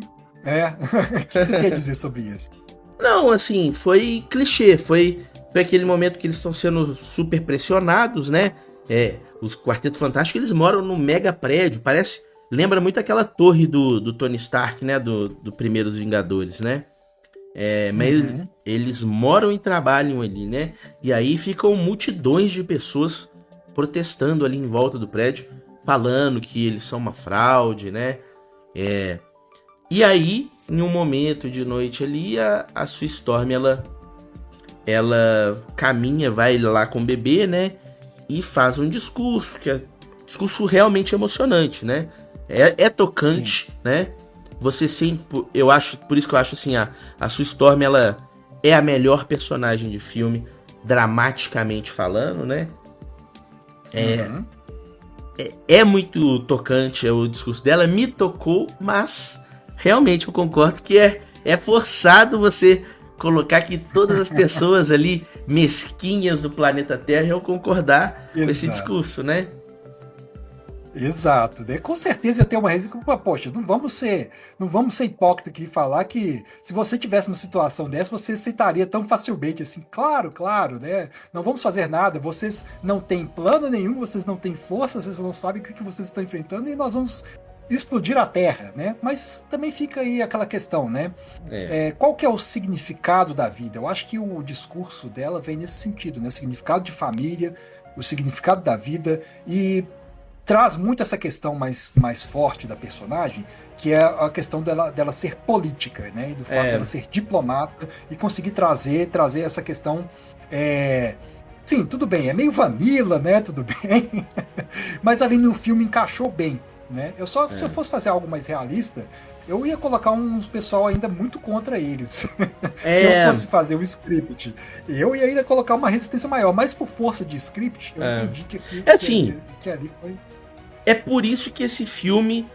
que você quer dizer sobre isso? Não, assim, foi clichê, foi aquele momento que eles estão sendo super pressionados, né? Os Quarteto Fantástico, eles moram num mega prédio, parece Lembra muito aquela torre do Tony Stark, né? Do Primeiros Vingadores, né? Mas eles moram e trabalham ali, né? E aí ficam multidões de pessoas protestando ali em volta do prédio, falando que eles são uma fraude, né? E aí, em um momento de noite ali, a Sue Storm, ela caminha, vai lá com o bebê, né? E faz um discurso, que é um discurso realmente emocionante, né? É tocante, sim, né? Você sempre, eu acho, por isso que eu acho assim, a Sue Storm, ela é a melhor personagem de filme, dramaticamente falando, né? É muito tocante o discurso dela, me tocou, mas realmente eu concordo que é forçado você colocar que todas as pessoas ali mesquinhas do planeta Terra iam concordar com esse discurso, né? Exato, né? Com certeza ia ter uma reação que, poxa, não vamos ser hipócritas aqui e falar que se você tivesse uma situação dessa, você aceitaria tão facilmente assim, claro, né? Não vamos fazer nada, vocês não têm plano nenhum, vocês não têm força, vocês não sabem o que vocês estão enfrentando e nós vamos explodir a Terra, né? Mas também fica aí aquela questão, né? Qual que é o significado da vida? Eu acho que o discurso dela vem nesse sentido, né? O significado de família, o significado da vida, e traz muito essa questão mais forte da personagem, que é a questão dela ser política, né? E do fato dela ser diplomata e conseguir trazer essa questão. Sim, tudo bem, é meio vanilla, né? Tudo bem, mas ali no filme encaixou bem, né? Se eu fosse fazer algo mais realista, eu ia colocar um pessoal ainda muito contra eles. Se eu fosse fazer um script, eu ia ainda colocar uma resistência maior, mas por força de script, eu entendi que ali foi. É por isso que esse filme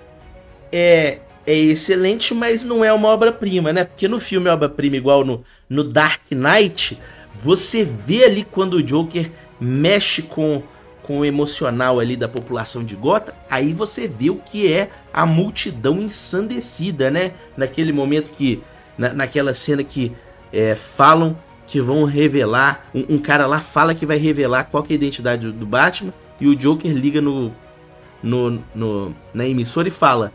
é excelente, mas não é uma obra-prima, né? Porque no filme obra-prima, igual no Dark Knight, você vê ali quando o Joker mexe com o emocional ali da população de Gotham, aí você vê o que é a multidão ensandecida, né? Naquele momento que, naquela cena que falam que vão revelar, um cara lá fala que vai revelar qual que é a identidade do Batman, e o Joker liga na emissora e fala,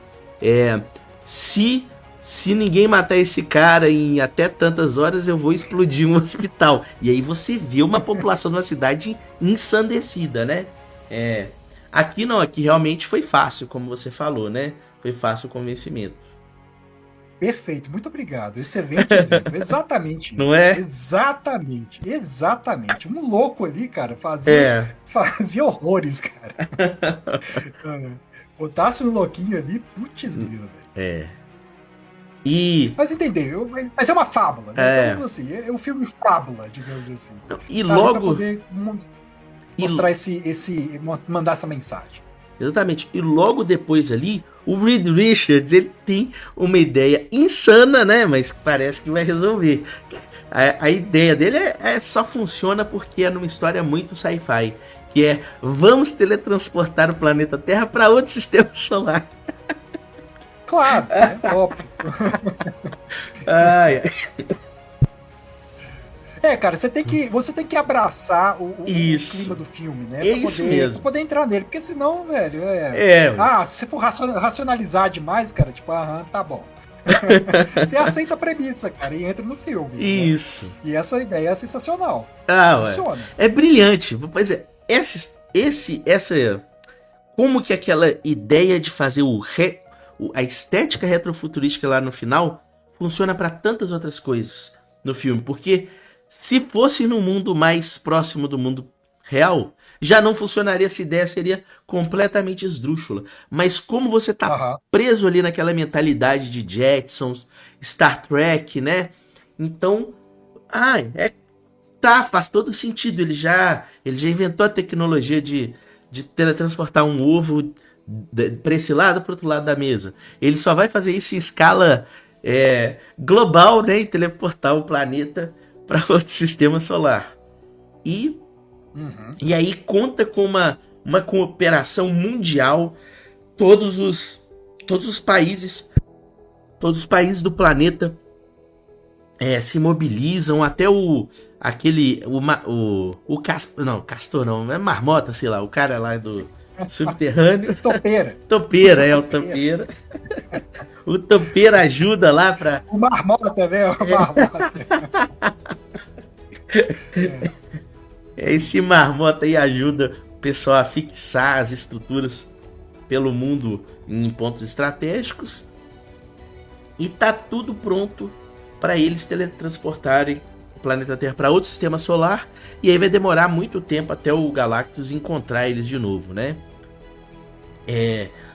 se ninguém matar esse cara em até tantas horas, eu vou explodir um hospital. E aí você vê uma população de uma cidade ensandecida, né? Aqui não, aqui realmente foi fácil, como você falou, né? Foi fácil o convencimento. Perfeito, muito obrigado. Excelente exemplo. Exatamente isso. Não é? Exatamente. Um louco ali, cara, fazia horrores, cara. Botasse um louquinho ali, putz grila, velho. Mas entendeu? Mas é uma fábula, né? Então, assim, é um filme fábula, digamos assim. E logo... Pra poder mostrar mandar essa mensagem. Exatamente. E logo depois ali, o Reed Richards, ele tem uma ideia insana, né? Mas parece que vai resolver. A ideia dele só funciona porque é numa história muito sci-fi. Que é, vamos teletransportar o planeta Terra para outro sistema solar. Claro, óbvio. Cara, você tem que abraçar o clima do filme, né? Pra poder entrar nele, porque senão, velho, se você for racionalizar demais, cara, tipo, tá bom. Você aceita a premissa, cara, e entra no filme. Isso. Né? E essa ideia é sensacional. Funciona. É brilhante. Pois é, como que aquela ideia de fazer a estética retrofuturística lá no final funciona para tantas outras coisas no filme, porque se fosse num mundo mais próximo do mundo real, já não funcionaria, essa ideia seria completamente esdrúxula. Mas como você tá preso ali naquela mentalidade de Jetsons, Star Trek, né? Então, faz todo sentido. Ele já inventou a tecnologia de teletransportar um ovo para esse lado, para outro lado da mesa. Ele só vai fazer isso em escala global, né? E teleportar o planeta para outro sistema solar. E aí conta com uma cooperação mundial. Todos os países do planeta se mobilizam, até Castor não, é Marmota, sei lá, o cara lá Subterrâneo. Topeira. Topeira, o Topeira. O Topeira ajuda lá pra... O Marmota, velho. O Marmota. Esse Marmota aí ajuda o pessoal a fixar as estruturas pelo mundo em pontos estratégicos. E tá tudo pronto para eles teletransportarem o planeta Terra para outro sistema solar. E aí vai demorar muito tempo até o Galactus encontrar eles de novo, né?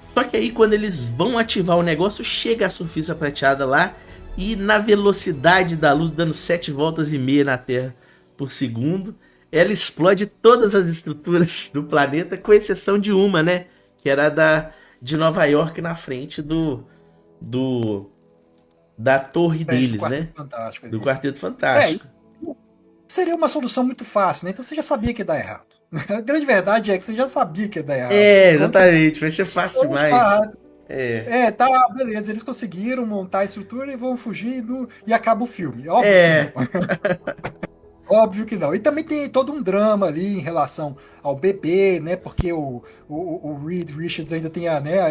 Só que aí quando eles vão ativar o negócio, chega a Surfista Prateada lá e na velocidade da luz, dando 7,5 voltas na Terra por segundo, ela explode todas as estruturas do planeta, com exceção de uma, né? Que era de Nova York, na frente da torre deles, né? Fantástico, do Quarteto Fantástico. Seria uma solução muito fácil, né? Então você já sabia que ia dar errado. A grande verdade é que você já sabia que ia dar errado. Exatamente. Vai ser fácil demais. Tá, beleza. Eles conseguiram montar a estrutura e vão fugir e acaba o filme. Óbvio que não. Óbvio que não. E também tem todo um drama ali em relação ao bebê, né? Porque o Reed Richards ainda tem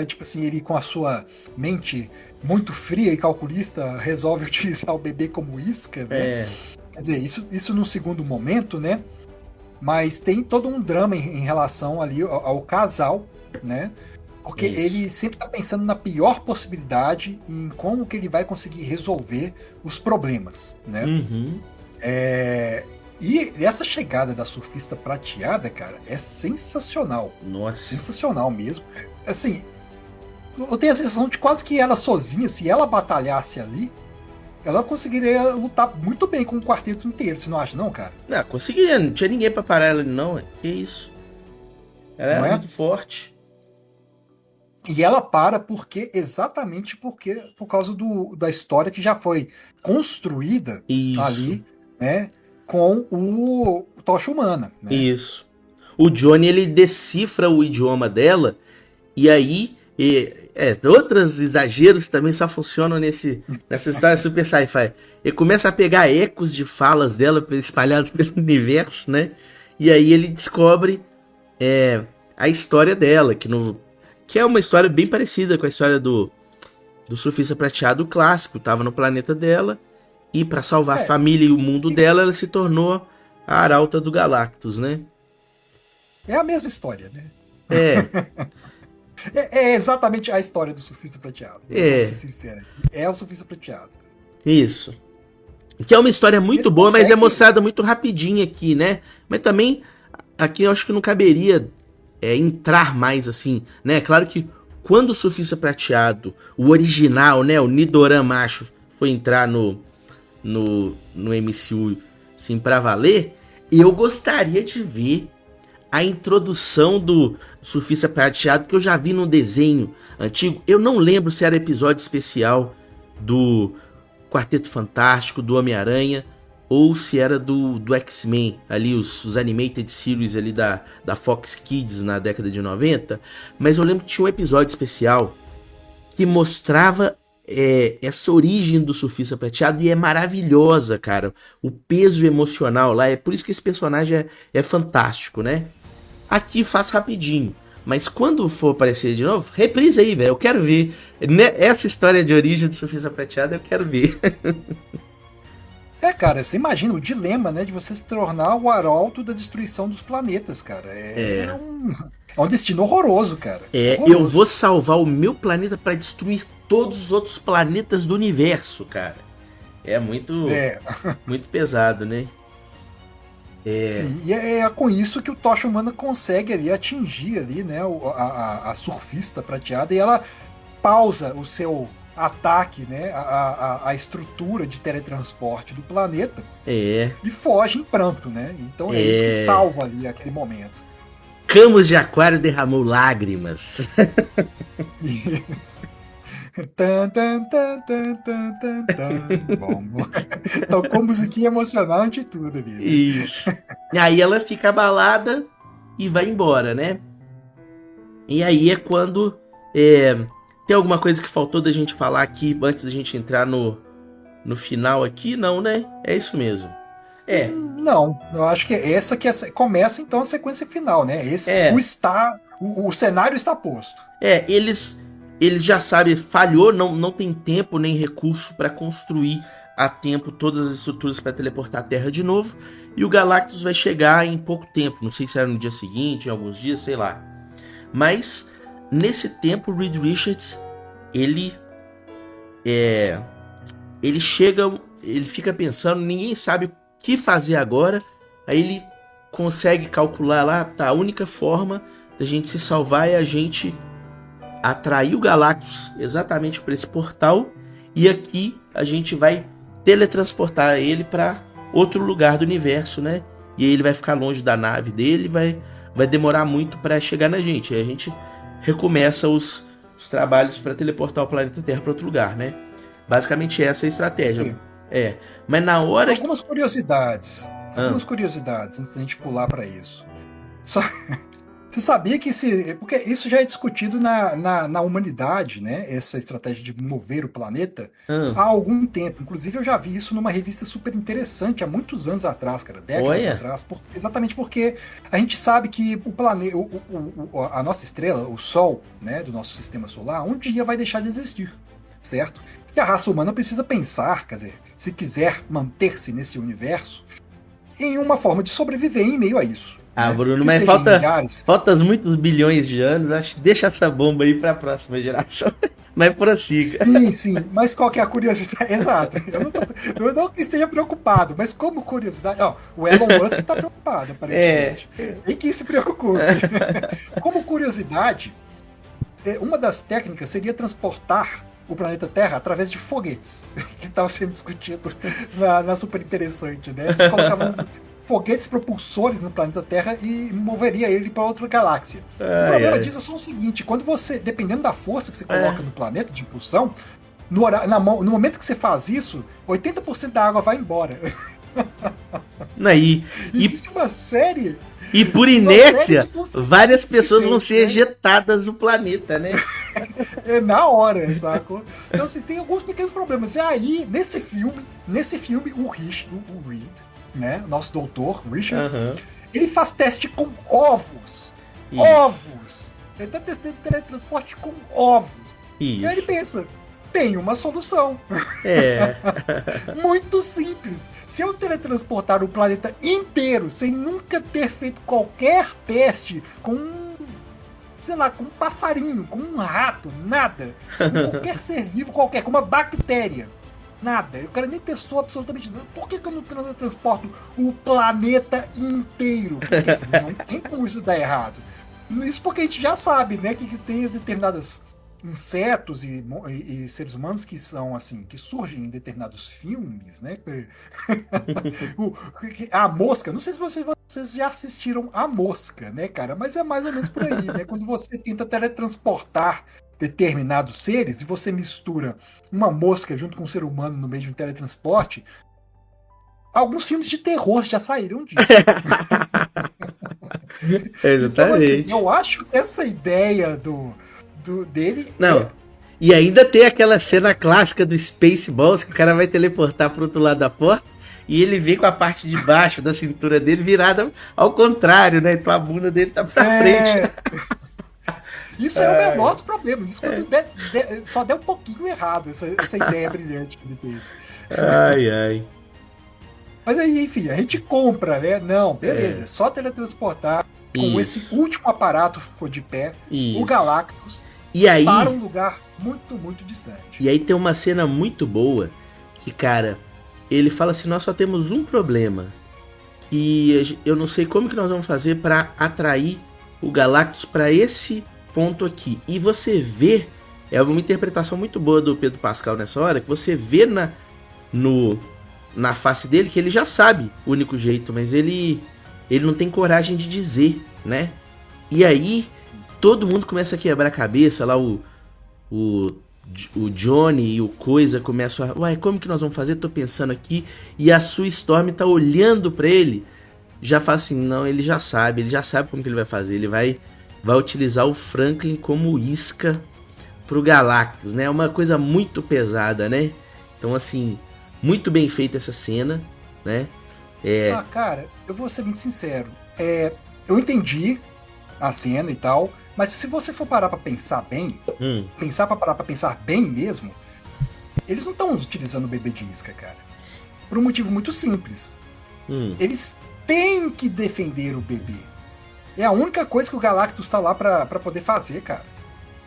tipo assim, ele com a sua mente muito fria e calculista resolve utilizar o bebê como isca, né? Quer dizer, isso no segundo momento, né? Mas tem todo um drama em relação ali ao casal, né? Porque ele sempre tá pensando na pior possibilidade e em como que ele vai conseguir resolver os problemas, né? Uhum. E essa chegada da Surfista Prateada, cara, é sensacional. Nossa. Sensacional mesmo. Assim, eu tenho a sensação de quase que ela sozinha, se ela batalhasse ali, ela conseguiria lutar muito bem com o quarteto inteiro, você não acha não, cara? Não, conseguiria. Não tinha ninguém pra parar ela não, que isso. Ela era muito forte. E ela para exatamente por causa da história que já foi construída ali, né? Com o Tocha Humana. Né? Isso. O Johnny, ele decifra o idioma dela, e aí outros exageros também só funcionam nessa história super sci-fi. Ele começa a pegar ecos de falas dela espalhados pelo universo, né? E aí ele descobre a história dela, que é uma história bem parecida com a história do Surfista Prateado clássico. Tava no planeta dela, e para salvar a família e o mundo dela, ela se tornou a Arauta do Galactus, né? É a mesma história, né? É exatamente a história do Surfista Prateado. Vamos ser sincero. É o Surfista Prateado. Isso. Que é uma história muito boa, mas é mostrada muito rapidinho aqui, né? Mas também, aqui eu acho que não caberia entrar mais, assim, né? Claro que quando o Surfista Prateado, o original, né? O Nidoran macho, foi entrar no MCU, assim, pra valer, eu gostaria de ver a introdução do Surfista Prateado, que eu já vi no desenho antigo. Eu não lembro se era episódio especial do Quarteto Fantástico, do Homem-Aranha, ou se era do X-Men, ali os Animated Series ali da Fox Kids na década de 90, mas eu lembro que tinha um episódio especial que mostrava essa origem do Surfista Prateado, e é maravilhosa, cara. O peso emocional lá, é por isso que esse personagem é fantástico, né? Aqui faço rapidinho, mas quando for aparecer de novo, reprisa aí, velho. Eu quero ver. Essa história de origem do Surfista Prateado, eu quero ver. Cara, você imagina o dilema, né, de você se tornar o arauto da destruição dos planetas, cara. É um destino horroroso, cara. Horroroso. Eu vou salvar o meu planeta para destruir todos os outros planetas do universo, cara. É muito pesado, né? Sim, e é com isso que o Tocha Humana consegue ali atingir ali, né, a Surfista Prateada, e ela pausa o seu ataque, né, a estrutura de teletransporte do planeta e foge em pranto, né? Então é isso que salva ali aquele momento. Camus de Aquário derramou lágrimas. Isso. Bom. Tocou musiquinha emocionante e tudo ali. Né? Isso. E aí ela fica abalada e vai embora, né? E aí é quando tem alguma coisa que faltou da gente falar aqui antes da gente entrar no final aqui? Não, né? É isso mesmo. Não, eu acho que essa que começa então a sequência final, né? O cenário está posto. Eles já sabem, falhou, não tem tempo nem recurso para construir a tempo todas as estruturas para teleportar a Terra de novo. E o Galactus vai chegar em pouco tempo, não sei se era no dia seguinte, em alguns dias, sei lá. Mas nesse tempo, o Reed Richards ele chega, ele fica pensando, ninguém sabe o que fazer agora. Aí ele consegue calcular lá, tá, a única forma da gente se salvar é a gente atrair o Galactus exatamente para esse portal, e aqui a gente vai teletransportar ele para outro lugar do universo, né? E aí ele vai ficar longe da nave dele, vai demorar muito para chegar na gente. Aí a gente recomeça os trabalhos para teleportar o planeta Terra para outro lugar, né? Basicamente essa é a estratégia. Sim. Mas na hora algumas curiosidades antes da gente pular para isso. Você sabia que porque isso já é discutido na humanidade, né? Essa estratégia de mover o planeta há algum tempo. Inclusive, eu já vi isso numa revista super interessante há muitos anos atrás, cara, décadas atrás. Exatamente porque a gente sabe que o planeta, a nossa estrela, o Sol, né, do nosso sistema solar, um dia vai deixar de existir, certo? E a raça humana precisa pensar, quer dizer, se quiser manter-se nesse universo, em uma forma de sobreviver em meio a isso. Bruno, mas falta muitos bilhões de anos. Acho que deixa essa bomba aí para a próxima geração. Mas prossiga. Sim, mas qual que é a curiosidade? Exato. Eu não esteja preocupado, mas como curiosidade. O Elon Musk está preocupado, aparentemente. Nem que se preocupe. Como curiosidade, uma das técnicas seria transportar o planeta Terra através de foguetes, que estava sendo discutido na Super Interessante, né? Eles colocavam foguetes propulsores no planeta Terra e moveria ele para outra galáxia. O problema disso é só o seguinte: quando você, dependendo da força que você coloca no planeta de impulsão, no momento que você faz isso, 80% da água vai embora. Existe uma série. E por inércia, várias pessoas vão ser ejetadas do planeta, né? Na hora, saco? Então, assim, tem alguns pequenos problemas. E aí, nesse filme, o Reed, né, nosso doutor, Richard, ele faz teste com ovos. Isso. Ovos! Ele tá testando teletransporte com ovos. Isso. E aí ele pensa, tem uma solução. Muito simples. Se eu teletransportar o planeta inteiro sem nunca ter feito qualquer teste com sei lá, com um passarinho, com um rato, nada. Com qualquer ser vivo qualquer, com uma bactéria. Nada. O cara nem testou absolutamente nada. Por que eu não transporto o planeta inteiro? Porque não tem como isso dar errado. Isso porque a gente já sabe, né? Que tem determinados insetos e seres humanos que são assim, que surgem em determinados filmes, né? A Mosca, não sei se vocês já assistiram A Mosca, né, cara? Mas é mais ou menos por aí, né? Quando você tenta teletransportar determinados seres e você mistura uma mosca junto com um ser humano no meio de um teletransporte, alguns filmes de terror já saíram disso. Exatamente. Então, assim, eu acho que essa ideia dele... Não, e ainda tem aquela cena clássica do Spaceballs, que o cara vai teleportar pro outro lado da porta e ele vem com a parte de baixo da cintura dele virada ao contrário, né? Então a bunda dele tá pra frente. Isso é o menor dos problemas. Isso só deu um pouquinho errado, essa ideia brilhante que ele teve. Ai. Mas aí, enfim, a gente compra, né? Não, beleza, é só teletransportar com esse último aparato ficou de pé, o Galactus, e aí, para um lugar muito, muito distante. E aí tem uma cena muito boa que, cara, ele fala assim, nós só temos um problema, que eu não sei como que nós vamos fazer para atrair o Galactus para esse ponto aqui. E você vê, é uma interpretação muito boa do Pedro Pascal nessa hora, que você vê na face dele que ele já sabe o único jeito, mas ele não tem coragem de dizer, né? E aí todo mundo começa a quebrar a cabeça, lá o Johnny e o Coisa começam a... Uai, como que nós vamos fazer? Tô pensando aqui. E a Sue Storm tá olhando pra ele, já fala assim, não, ele já sabe como que ele vai fazer. Ele vai utilizar o Franklin como isca pro Galactus, né? É uma coisa muito pesada, né? Então, assim, muito bem feita essa cena, né? Cara, eu vou ser muito sincero. Eu entendi a cena e tal, mas se você for parar pra pensar bem, parar pra pensar bem mesmo, eles não estão utilizando o bebê de isca, cara. Por um motivo muito simples. Eles têm que defender o bebê. É a única coisa que o Galactus tá lá pra poder fazer, cara.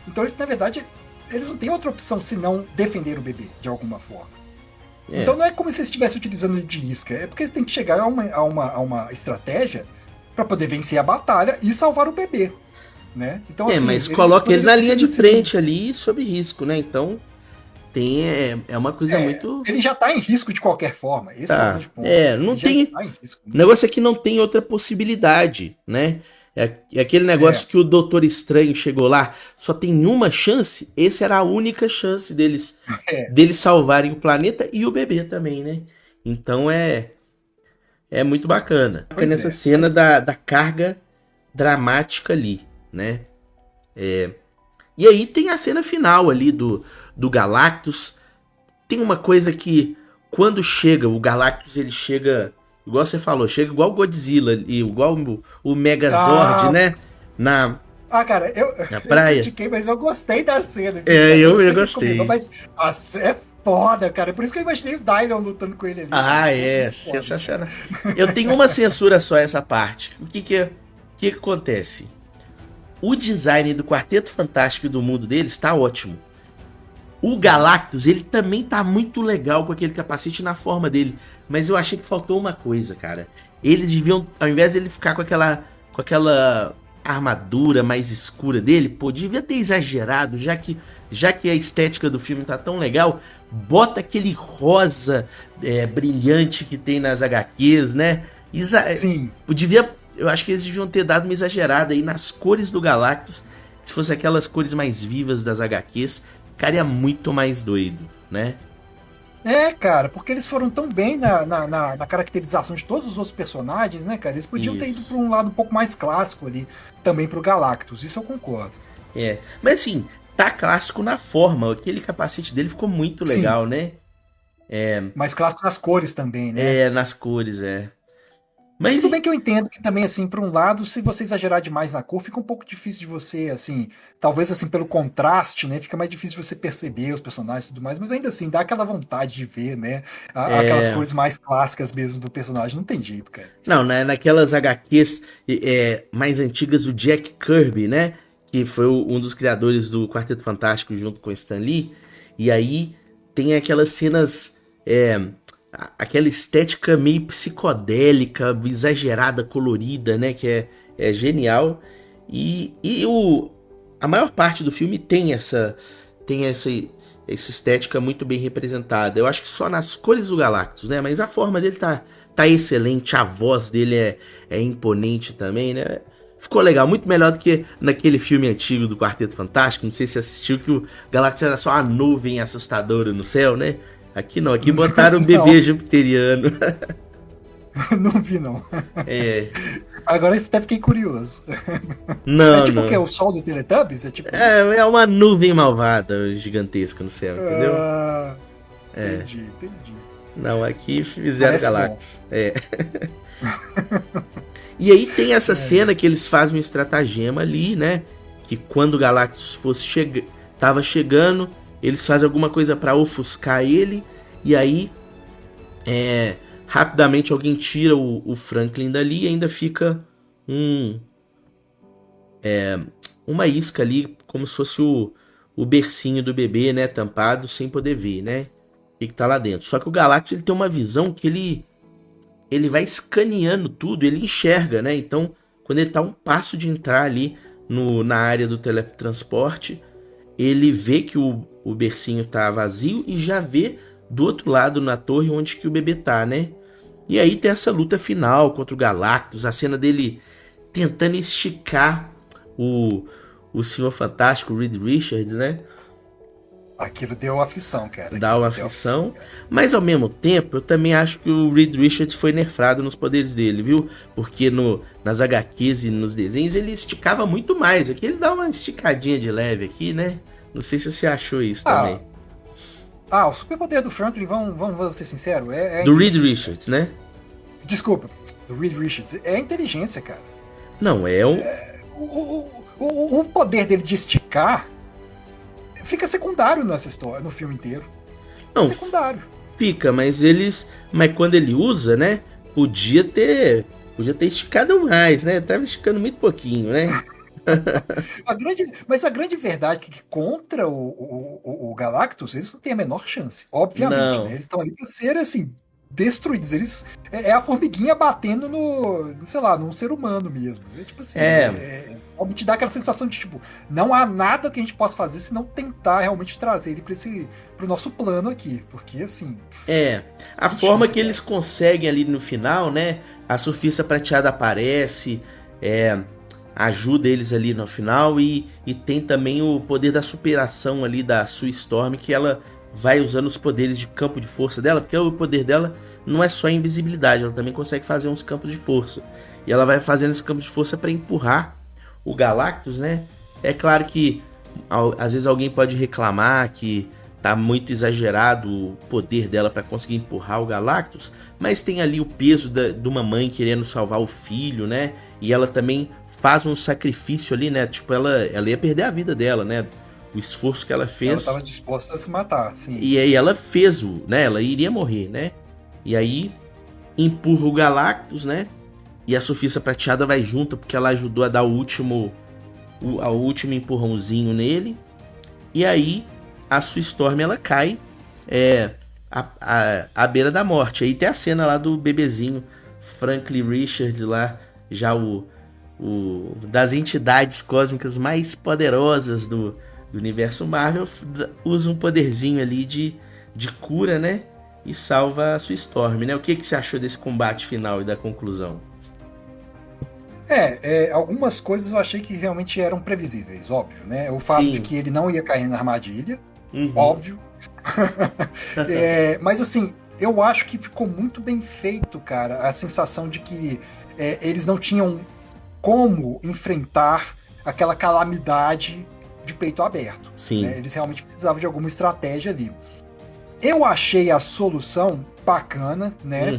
Então eles, na verdade, eles não têm outra opção senão defender o bebê, de alguma forma. Então não é como se eles estivessem utilizando ele de isca, é porque eles têm que chegar a uma estratégia pra poder vencer a batalha e salvar o bebê, né? Então, assim, mas coloca ele na linha de frente ali, sob risco, né? Então é uma coisa muito... Ele já tá em risco de qualquer forma, esse é o grande ponto. Não tem... O negócio é que não tem outra possibilidade, né? É aquele negócio que o Doutor Estranho chegou lá, só tem uma chance, essa era a única chance deles salvarem o planeta e o bebê também, né? Então é muito bacana. Nessa cena da carga dramática ali, né? E aí tem a cena final ali do Galactus. Tem uma coisa que quando chega, o Galactus ele chega... Igual você falou, chega igual o Godzilla, igual o Megazord, né? Cara, na praia. Eu critiquei, mas eu gostei da cena. Eu gostei. Mas é foda, cara. Por isso que eu imaginei o Dylan lutando com ele ali. Sensacional. Eu tenho uma censura só essa parte. O que acontece? O design do Quarteto Fantástico e do mundo deles tá ótimo. O Galactus, ele também tá muito legal com aquele capacete na forma dele. Mas eu achei que faltou uma coisa, cara. Eles deviam, ao invés de ele ficar com aquela armadura mais escura dele, devia ter exagerado, já que a estética do filme tá tão legal, bota aquele rosa brilhante que tem nas HQs, né? Sim. Eu acho que eles deviam ter dado uma exagerada aí nas cores do Galactus. Se fosse aquelas cores mais vivas das HQs, ficaria muito mais doido, né? Cara, porque eles foram tão bem na caracterização de todos os outros personagens, né, cara? Eles podiam ter ido pra um lado um pouco mais clássico ali, também pro Galactus, isso eu concordo. Mas assim, tá clássico na forma, aquele capacete dele ficou muito legal, né? Mais clássico nas cores também, né? Nas cores, Mas tudo bem que eu entendo que também, assim, por um lado, se você exagerar demais na cor, fica um pouco difícil de você, assim, talvez, assim, pelo contraste, né, fica mais difícil de você perceber os personagens e tudo mais, mas ainda assim, dá aquela vontade de ver, né, aquelas cores mais clássicas mesmo do personagem, não tem jeito, cara. Não, naquelas HQs mais antigas, o Jack Kirby, né, que foi um dos criadores do Quarteto Fantástico junto com o Stan Lee, e aí tem aquelas cenas... aquela estética meio psicodélica, exagerada, colorida, né? Que é genial. E a maior parte do filme tem essa estética muito bem representada. Eu acho que só nas cores do Galactus, né? Mas a forma dele tá excelente, a voz dele é imponente também, né? Ficou legal, muito melhor do que naquele filme antigo do Quarteto Fantástico. Não sei se você assistiu, que o Galactus era só uma nuvem assustadora no céu, né? Aqui não, aqui botaram um bebê jupiteriano. Não vi, não. Agora eu até fiquei curioso. Não, tipo não. o que? O sol do Teletubbies? É uma nuvem malvada gigantesca no céu, entendeu? Entendi. Não, aqui fizeram Galactus. E aí tem essa cena que eles fazem um estratagema ali, né? Que quando o Galactus tava chegando... Eles fazem alguma coisa pra ofuscar ele. E aí, rapidamente alguém tira o Franklin dali e ainda fica uma isca ali, como se fosse o bercinho do bebê, né? Tampado, sem poder ver, né? O que tá lá dentro. Só que o Galactus ele tem uma visão que ele vai escaneando tudo, ele enxerga, né? Então, quando ele tá a um passo de entrar ali na área do teletransporte, ele vê que o bercinho tá vazio e já vê do outro lado na torre onde que o bebê tá, né? E aí tem essa luta final contra o Galactus, a cena dele tentando esticar o Senhor Fantástico, o Reed Richards, né? Aquilo deu aflição, cara. Dá uma aflição, mas ao mesmo tempo eu também acho que o Reed Richards foi nerfado nos poderes dele, viu? Porque nas HQs e nos desenhos ele esticava muito mais. Aqui ele dá uma esticadinha de leve aqui, né? Não sei se você achou isso também. O superpoder do Franklin, vamos ser sinceros, do Reed Richards, né? Desculpa, do Reed Richards. É a inteligência, cara. Não, é um... O poder dele de esticar fica secundário nessa história, no filme inteiro. Não, Secundário. fica, mas quando ele usa, né, podia ter esticado mais, né? Tava esticando muito pouquinho, né? Mas a grande verdade é que contra o Galactus, eles não têm a menor chance. Obviamente, Não. né? Eles estão ali para ser, assim, destruídos. É a formiguinha batendo sei lá, num ser humano mesmo. É tipo assim, te dá aquela sensação de, tipo, não há nada que a gente possa fazer se não tentar realmente trazer ele pro nosso plano aqui. Porque, assim... A forma que eles conseguem ali no final, né? A Surfista Prateada aparece, ajuda eles ali no final e tem também o poder da superação ali da Sue Storm, que ela vai usando os poderes de campo de força dela, porque o poder dela não é só invisibilidade, ela também consegue fazer uns campos de força. E ela vai fazendo esses campos de força para empurrar o Galactus, né? É claro que às vezes alguém pode reclamar que tá muito exagerado o poder dela para conseguir empurrar o Galactus, mas tem ali o peso de uma mãe querendo salvar o filho, né? E ela também faz um sacrifício ali, né? Tipo, ela ia perder a vida dela, né? O esforço que ela fez. Ela estava disposta a se matar, sim. E aí ela fez né? Ela iria morrer, né? E aí empurra o Galactus, né? E a Surfista Prateada vai junto, porque ela ajudou a dar o último empurrãozinho nele. E aí a Sue Storm, ela cai à beira da morte. Aí tem a cena lá do bebezinho Franklin Richards lá, já das entidades cósmicas mais poderosas do universo Marvel, usa um poderzinho ali de cura, né? E salva a Sue Storm, né? O que você achou desse combate final e da conclusão? Algumas coisas eu achei que realmente eram previsíveis, óbvio, né? O fato de que ele não ia cair na armadilha, óbvio. Mas assim, eu acho que ficou muito bem feito, cara, a sensação de que eles não tinham como enfrentar aquela calamidade de peito aberto. Sim. Né? Eles realmente precisavam de alguma estratégia ali. Eu achei a solução bacana, né?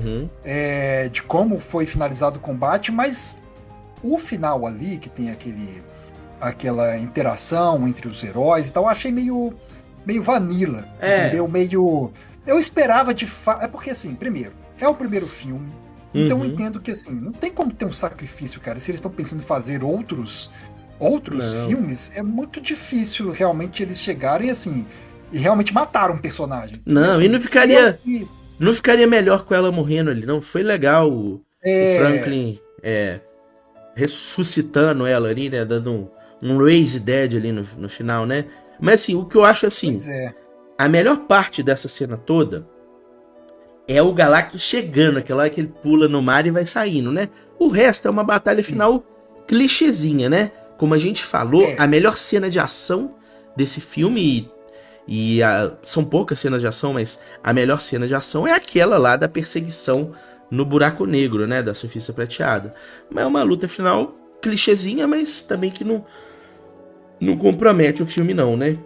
De como foi finalizado o combate, mas o final ali, que tem aquela interação entre os heróis e tal, eu achei meio vanilla, entendeu? Eu esperava de fato... É porque, assim, primeiro, é o primeiro filme, então eu entendo que, assim, não tem como ter um sacrifício, cara. Se eles estão pensando em fazer outros filmes, é muito difícil realmente eles chegarem, assim, e realmente matar um personagem. Não, assim, e não ficaria melhor com ela morrendo ali, não? Foi legal o Franklin ressuscitando ela ali, né? Dando um raise dead ali no final, né? Mas assim, o que eu acho assim, a melhor parte dessa cena toda é o Galactus chegando, aquela hora que ele pula no mar e vai saindo, né? O resto é uma batalha final clichêzinha, né? Como a gente falou, a melhor cena de ação desse filme, são poucas cenas de ação, mas a melhor cena de ação é aquela lá da perseguição no buraco negro, né, da Surfista Prateada. Mas é uma luta final clichêzinha, mas também que não compromete o filme não, né?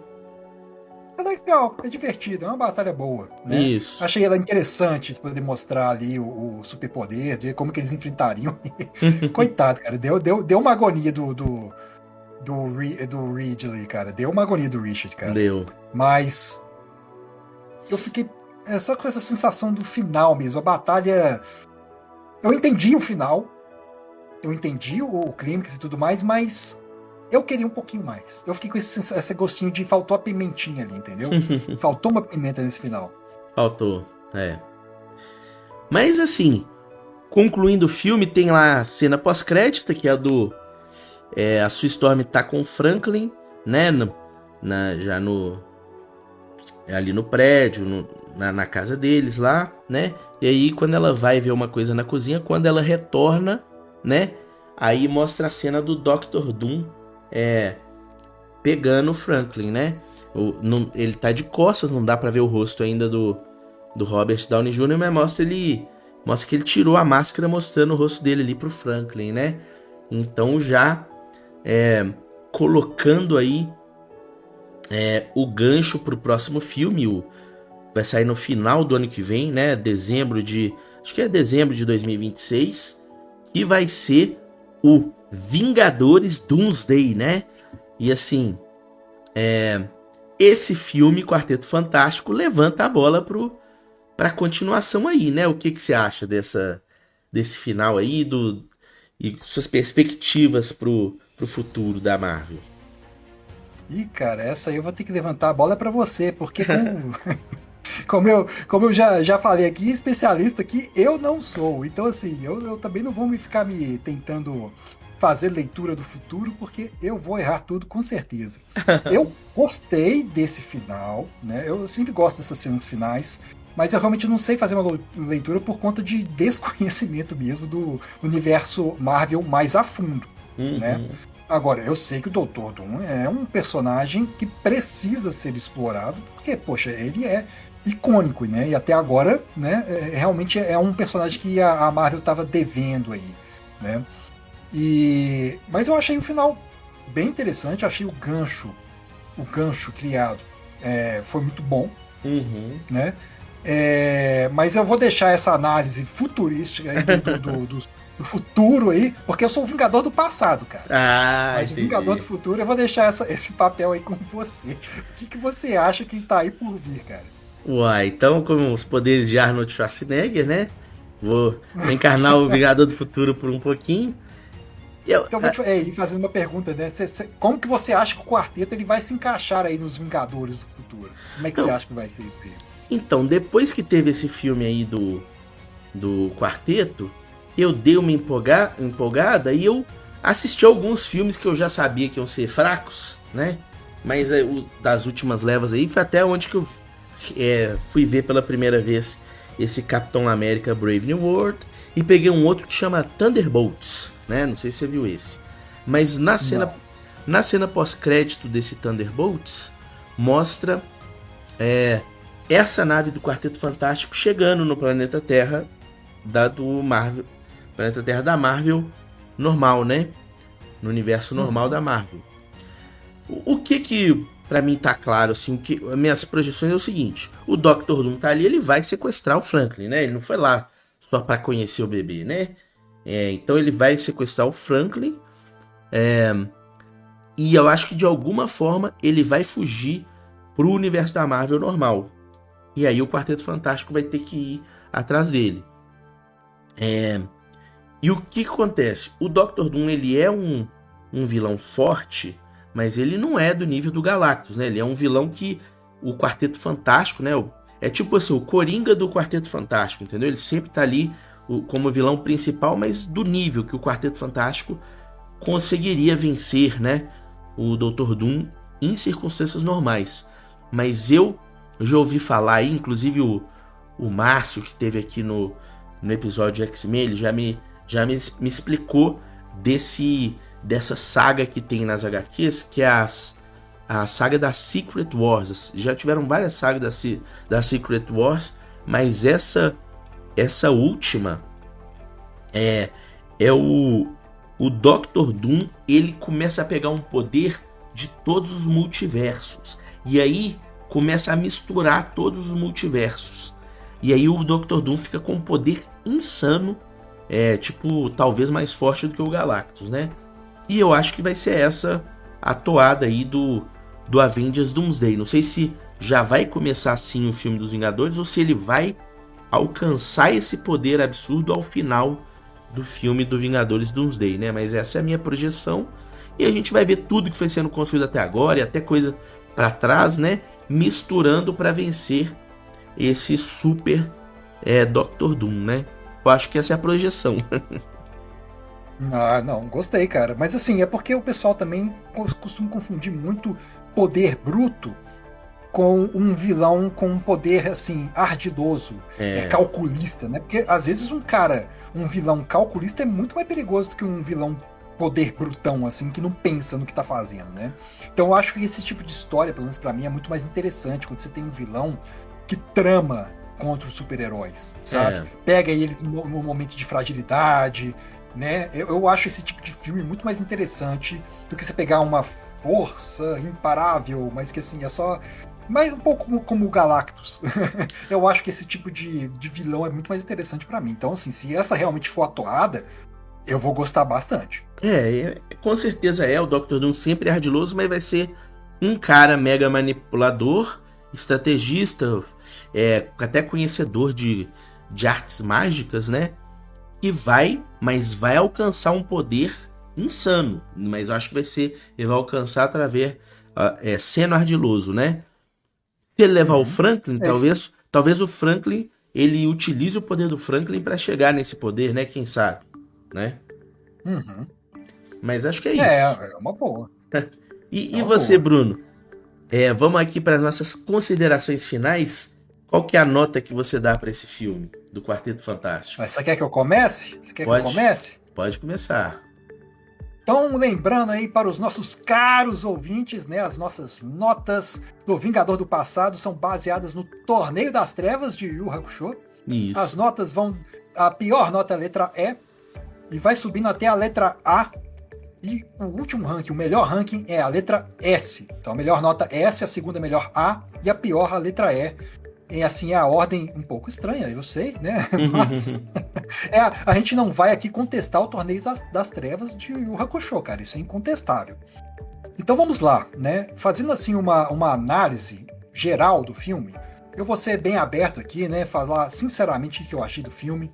É legal, é divertido, é uma batalha boa, né? Isso. Achei ela interessante para demonstrar ali o superpoder, ver como que eles enfrentariam. Coitado, cara, deu uma agonia do Ridley, cara. Deu uma agonia do Richard, cara. Deu. Mas eu fiquei só com essa sensação do final mesmo. A batalha... Eu entendi o final. Eu entendi o clímax e tudo mais, mas eu queria um pouquinho mais. Eu fiquei com esse gostinho de... Faltou a pimentinha ali, entendeu? Faltou uma pimenta nesse final. Faltou, Mas assim, concluindo o filme, tem lá a cena pós-crédito, que é a do... a Sue Storm tá com o Franklin, né? Ali no prédio, na casa deles lá, né? E aí quando ela vai ver uma coisa na cozinha, quando ela retorna, né? Aí mostra a cena do Dr. Doom pegando o Franklin, né? Ele tá de costas, não dá pra ver o rosto ainda do Robert Downey Jr., mas mostra que ele tirou a máscara mostrando o rosto dele ali pro Franklin, né? Então já colocando aí o gancho pro próximo filme, vai sair no final do ano que vem, né? Dezembro de acho que é dezembro de 2026, que vai ser o Vingadores Doomsday, né? E assim, esse filme, Quarteto Fantástico, levanta a bola pra continuação aí, né? O que você acha desse final aí, e suas perspectivas pro futuro da Marvel? Ih, cara, essa aí eu vou ter que levantar a bola pra você, porque como eu já falei aqui, especialista aqui, eu não sou. Então, assim, eu também não vou me ficar me tentando fazer leitura do futuro, porque eu vou errar tudo com certeza. Eu gostei desse final, né? Eu sempre gosto dessas cenas finais, mas eu realmente não sei fazer uma leitura por conta de desconhecimento mesmo do universo Marvel mais a fundo, né? Agora, eu sei que o Dr. Doom é um personagem que precisa ser explorado, porque, poxa, ele é icônico, né? E até agora, né, realmente é um personagem que a Marvel estava devendo aí, né? Mas eu achei o final bem interessante, eu achei o gancho criado foi muito bom, né? Mas eu vou deixar essa análise futurística aí do futuro aí, porque eu sou o Vingador do passado, cara. Mas Entendi. o Vingador do futuro, eu vou deixar esse papel aí com você. O que você acha que tá aí por vir, cara? Uai, então com os poderes de Arnold Schwarzenegger, né? Vou encarnar o Vingador do Futuro por um pouquinho. Então vou ir fazendo uma pergunta, né? Como que você acha que o quarteto ele vai se encaixar aí nos Vingadores do futuro? Como é que você acha que vai ser isso aí? Então, depois que teve esse filme aí do quarteto, eu dei uma empolgada e eu assisti alguns filmes que eu já sabia que iam ser fracos, né? Mas das últimas levas aí foi até onde que eu fui ver pela primeira vez esse Capitão América Brave New World e peguei um outro que chama Thunderbolts, né? Não sei se você viu esse. Mas na cena pós-crédito desse Thunderbolts mostra essa nave do Quarteto Fantástico chegando no planeta Terra planeta Terra da Marvel normal, né? No universo normal da Marvel. O que pra mim tá claro, assim, minhas projeções é o seguinte: o Dr. Doom tá ali, ele vai sequestrar o Franklin, né? Ele não foi lá só pra conhecer o bebê, né? Então ele vai sequestrar o Franklin, e eu acho que de alguma forma ele vai fugir pro universo da Marvel normal. E aí o Quarteto Fantástico vai ter que ir atrás dele. E o que acontece? O Dr. Doom, ele é um vilão forte, mas ele não é do nível do Galactus, né? Ele é um vilão que o Quarteto Fantástico, né? É tipo assim, o Coringa do Quarteto Fantástico, entendeu? Ele sempre tá ali como vilão principal, mas do nível que o Quarteto Fantástico conseguiria vencer, né? O Dr. Doom em circunstâncias normais. Mas eu já ouvi falar aí, inclusive o Márcio, que teve aqui no episódio de X-Men, ele já me explicou dessa saga que tem nas HQs, que é a saga da Secret Wars. Já tiveram várias sagas da Secret Wars, mas essa última é o Dr. Doom, ele começa a pegar um poder de todos os multiversos. E aí começa a misturar todos os multiversos. E aí o Dr. Doom fica com um poder insano, tipo, talvez mais forte do que o Galactus, né? E eu acho que vai ser essa a toada aí do Avengers Doomsday. Não sei se já vai começar assim o filme dos Vingadores ou se ele vai alcançar esse poder absurdo ao final do filme do Vingadores Doomsday, né? Mas essa é a minha projeção. E a gente vai ver tudo que foi sendo construído até agora e até coisa pra trás, né? Misturando pra vencer esse super Dr. Doom, né? Eu acho que essa é a projeção. Ah, não, gostei, cara. Mas assim, é porque o pessoal também costuma confundir muito poder bruto com um vilão com um poder, assim, ardiloso, calculista, né? Porque às vezes um vilão calculista é muito mais perigoso do que um vilão poder brutão, assim, que não pensa no que tá fazendo, né? Então eu acho que esse tipo de história, pelo menos pra mim, é muito mais interessante quando você tem um vilão que trama contra os super-heróis, sabe? Pega eles no momento de fragilidade, né? Eu acho esse tipo de filme muito mais interessante do que você pegar uma força imparável, mas que assim, é só. Mas um pouco como o Galactus. Eu acho que esse tipo de vilão é muito mais interessante pra mim. Então, assim, se essa realmente for atuada, eu vou gostar bastante. Com certeza o Dr. Doom sempre é ardiloso, mas vai ser um cara mega manipulador, estrategista, até conhecedor de artes mágicas, né? Mas vai alcançar um poder insano. Mas eu acho que ele vai alcançar através sendo ardiloso, né? Se ele levar o Franklin, talvez o Franklin ele utilize o poder do Franklin para chegar nesse poder, né? Quem sabe, né? Uhum. Mas acho que é isso. É uma boa. E você, boa. Bruno? Vamos aqui para nossas considerações finais. Qual que é a nota que você dá para esse filme do Quarteto Fantástico? Mas você quer que eu comece? Pode começar. Então, lembrando aí para os nossos caros ouvintes, né, as nossas notas do Vingador do Passado são baseadas no Torneio das Trevas de Yu Hakusho. Isso. As notas a pior nota é a letra E e vai subindo até a letra A. E o último ranking, o melhor ranking é a letra S. Então a melhor nota é S, a segunda melhor A e a pior a letra E. E assim é a ordem um pouco estranha, eu sei, né? Mas a gente não vai aqui contestar o Torneio das Trevas de Yu Hakusho, cara. Isso é incontestável. Então vamos lá, né? Fazendo assim uma análise geral do filme, eu vou ser bem aberto aqui, né? Falar sinceramente o que eu achei do filme.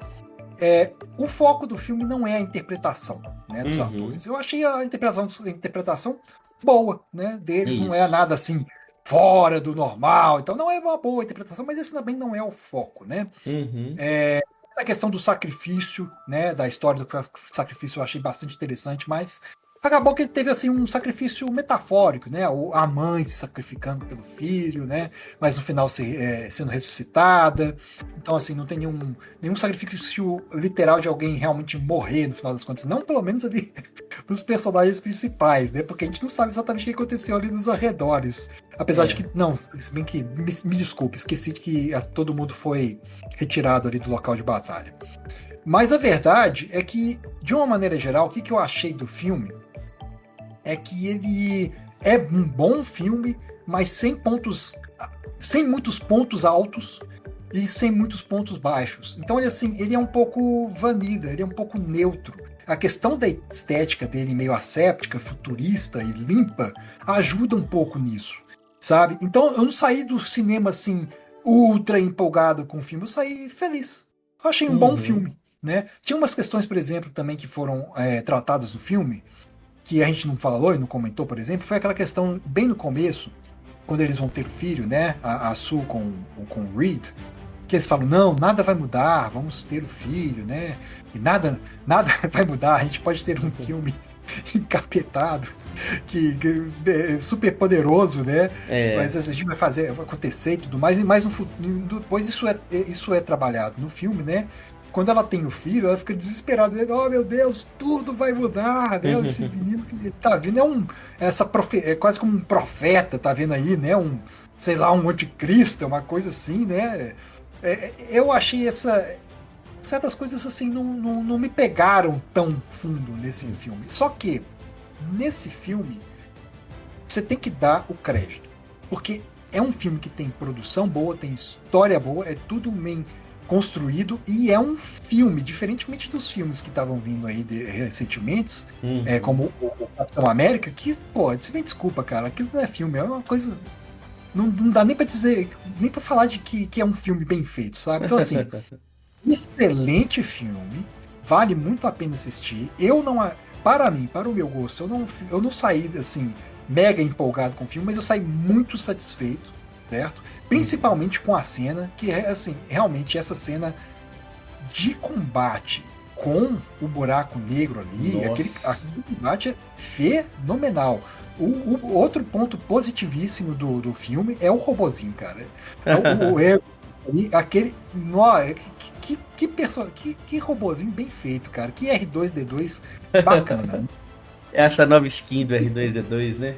O foco do filme não é a interpretação, né, dos atores. Eu achei a interpretação boa, né, deles. Isso. Não é nada assim fora do normal, então não é uma boa interpretação, mas esse também não é o foco, né? A questão do sacrifício, né, da história do sacrifício eu achei bastante interessante, mas acabou que teve assim um sacrifício metafórico, né? A mãe se sacrificando pelo filho, né? Mas no final sendo ressuscitada. Então, assim, não tem nenhum sacrifício literal de alguém realmente morrer no final das contas. Não, pelo menos ali dos personagens principais, né? Porque a gente não sabe exatamente o que aconteceu ali nos arredores. Apesar de que, não, se bem que, me desculpe, esqueci de que todo mundo foi retirado ali do local de batalha. Mas a verdade é que, de uma maneira geral, o que eu achei do filme é que ele é um bom filme, mas sem muitos pontos altos e sem muitos pontos baixos. Então ele é um pouco vanilla, ele é um pouco neutro. A questão da estética dele meio asséptica, futurista e limpa ajuda um pouco nisso, sabe? Então eu não saí do cinema assim ultra empolgado com o filme, eu saí feliz. Eu achei um bom filme, né? Tinha umas questões, por exemplo, também que foram tratadas no filme, que a gente não falou e não comentou, por exemplo, foi aquela questão bem no começo, quando eles vão ter o filho, né? A Sue com o Reed, que eles falam, não, nada vai mudar, vamos ter o filho, né? E nada vai mudar, a gente pode ter um filme encapetado, que é super poderoso, né? Mas a gente vai acontecer e tudo mais, e mais depois isso é trabalhado no filme, né? Quando ela tem o filho, ela fica desesperada, né? Oh meu Deus, tudo vai mudar, né? Esse menino que ele tá vindo é quase como um profeta, tá vendo aí, né? Um anticristo, é uma coisa assim, né? Eu achei certas coisas assim não me pegaram tão fundo nesse filme. Só que nesse filme você tem que dar o crédito, porque é um filme que tem produção boa, tem história boa, é tudo bem construído, e é um filme, diferentemente dos filmes que estavam vindo aí recentemente, como o Capitão América, que, pô, me desculpa, cara, aquilo não é filme, é uma coisa. Não dá nem pra dizer, nem pra falar de que é um filme bem feito, sabe? Então, assim, excelente filme, vale muito a pena assistir. Para o meu gosto, eu não saí, assim, mega empolgado com o filme, mas eu saí muito satisfeito, certo? Principalmente com a cena, que é, assim, realmente essa cena de combate com o buraco negro ali, aquele combate é fenomenal. O outro ponto positivíssimo do filme é o robozinho, cara. Aquele. Que robozinho bem feito, cara. Que R2D2 bacana. Essa nova skin do R2D2, né?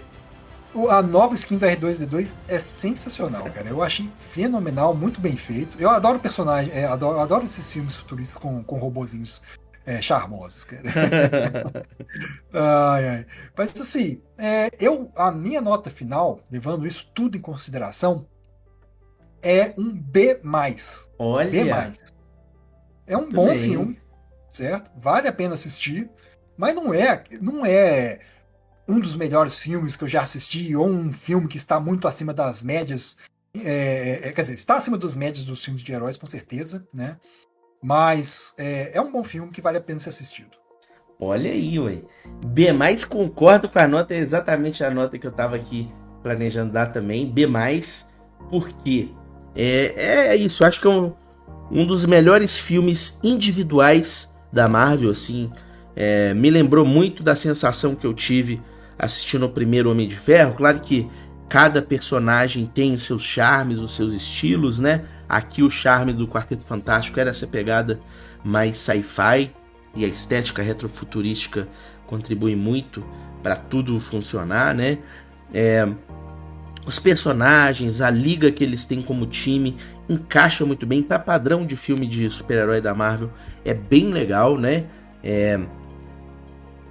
A nova skin do R2D2 é sensacional, cara. Eu achei fenomenal, muito bem feito. Eu adoro personagem, adoro esses filmes futuristas com robozinhos charmosos, cara. Ai, ai. Mas assim, a minha nota final, levando isso tudo em consideração, é um B+. Olha, B+. É um muito bom bem. filme, certo? Vale a pena assistir, mas não é um dos melhores filmes que eu já assisti, ou um filme que está muito acima das médias. Quer dizer, está acima das médias dos filmes de heróis, com certeza, né? Mas é um bom filme que vale a pena ser assistido. Olha aí, ué. B+, concordo com a nota, é exatamente a nota que eu tava aqui planejando dar também. B+, porque é isso, acho que é um dos melhores filmes individuais da Marvel, assim. Me lembrou muito da sensação que eu tive assistindo o primeiro Homem de Ferro. Claro que cada personagem tem os seus charmes, os seus estilos, né? Aqui o charme do Quarteto Fantástico era essa pegada mais sci-fi, e a estética retrofuturística contribui muito para tudo funcionar, né? Os personagens, a liga que eles têm como time, encaixa muito bem para padrão de filme de super-herói da Marvel. É bem legal, né?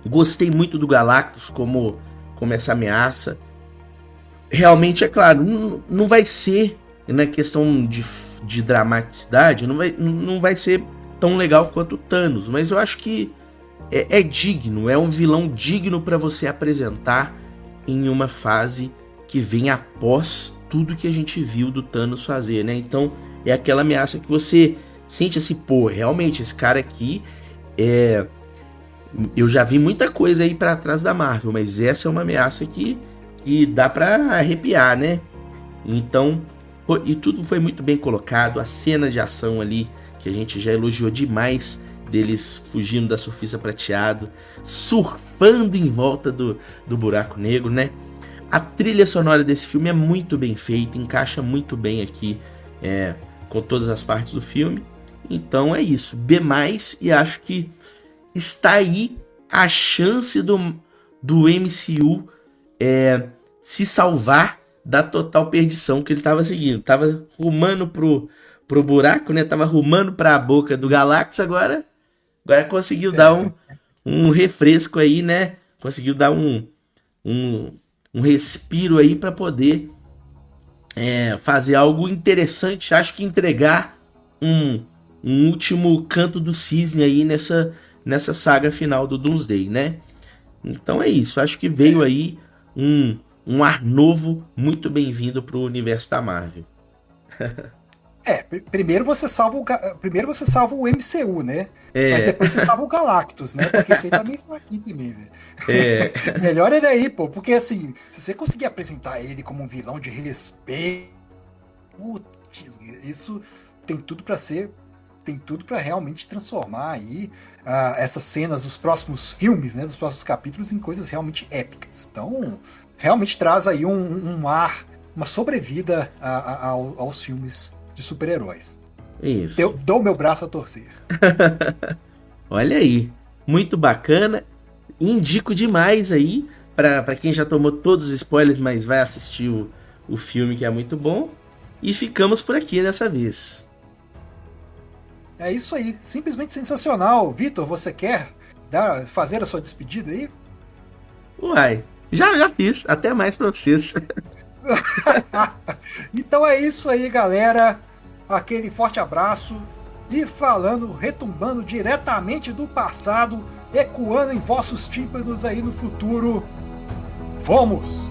Gostei muito do Galactus como essa ameaça. Realmente, é claro, não vai ser, na questão de dramaticidade, não vai ser tão legal quanto o Thanos, mas eu acho que é digno, é um vilão digno para você apresentar em uma fase que vem após tudo que a gente viu do Thanos fazer, né? Então é aquela ameaça que você sente assim, pô, realmente esse cara aqui eu já vi muita coisa aí para trás da Marvel, mas essa é uma ameaça que dá pra arrepiar, né? Então, e tudo foi muito bem colocado, a cena de ação ali, que a gente já elogiou demais, deles fugindo da surfista prateado, surfando em volta do buraco negro, né? A trilha sonora desse filme é muito bem feita, encaixa muito bem aqui com todas as partes do filme. Então é isso, B+, e acho que está aí a chance do MCU se salvar da total perdição que ele estava seguindo. Tava rumando pro buraco, né? Tava rumando para a boca do Galactus, agora conseguiu dar um refresco aí, né? Conseguiu dar um respiro aí para poder fazer algo interessante. Acho que entregar um último canto do cisne aí nessa saga final do Doomsday, né? Então é isso. Acho que veio aí um ar novo, muito bem-vindo pro universo da Marvel. Primeiro você salva o MCU, né? Mas depois você salva o Galactus, né? Porque esse aí tá meio fraquinho também, velho. Melhor ele aí, pô. Porque assim, se você conseguir apresentar ele como um vilão de respeito, putz, isso tem tudo pra realmente transformar aí essas cenas dos próximos filmes, né? Dos próximos capítulos em coisas realmente épicas. Então, realmente traz aí um ar, uma sobrevida aos filmes de super-heróis. Isso. Eu dou meu braço a torcer. Olha aí, muito bacana. Indico demais aí para quem já tomou todos os spoilers, mas vai assistir o filme, que é muito bom. E ficamos por aqui dessa vez. É isso aí, simplesmente sensacional. Vitor, você quer fazer a sua despedida aí? Uai, já fiz. Até mais pra vocês. Então é isso aí, galera. Aquele forte abraço. E retumbando diretamente do passado, ecoando em vossos tímpanos aí no futuro. Fomos!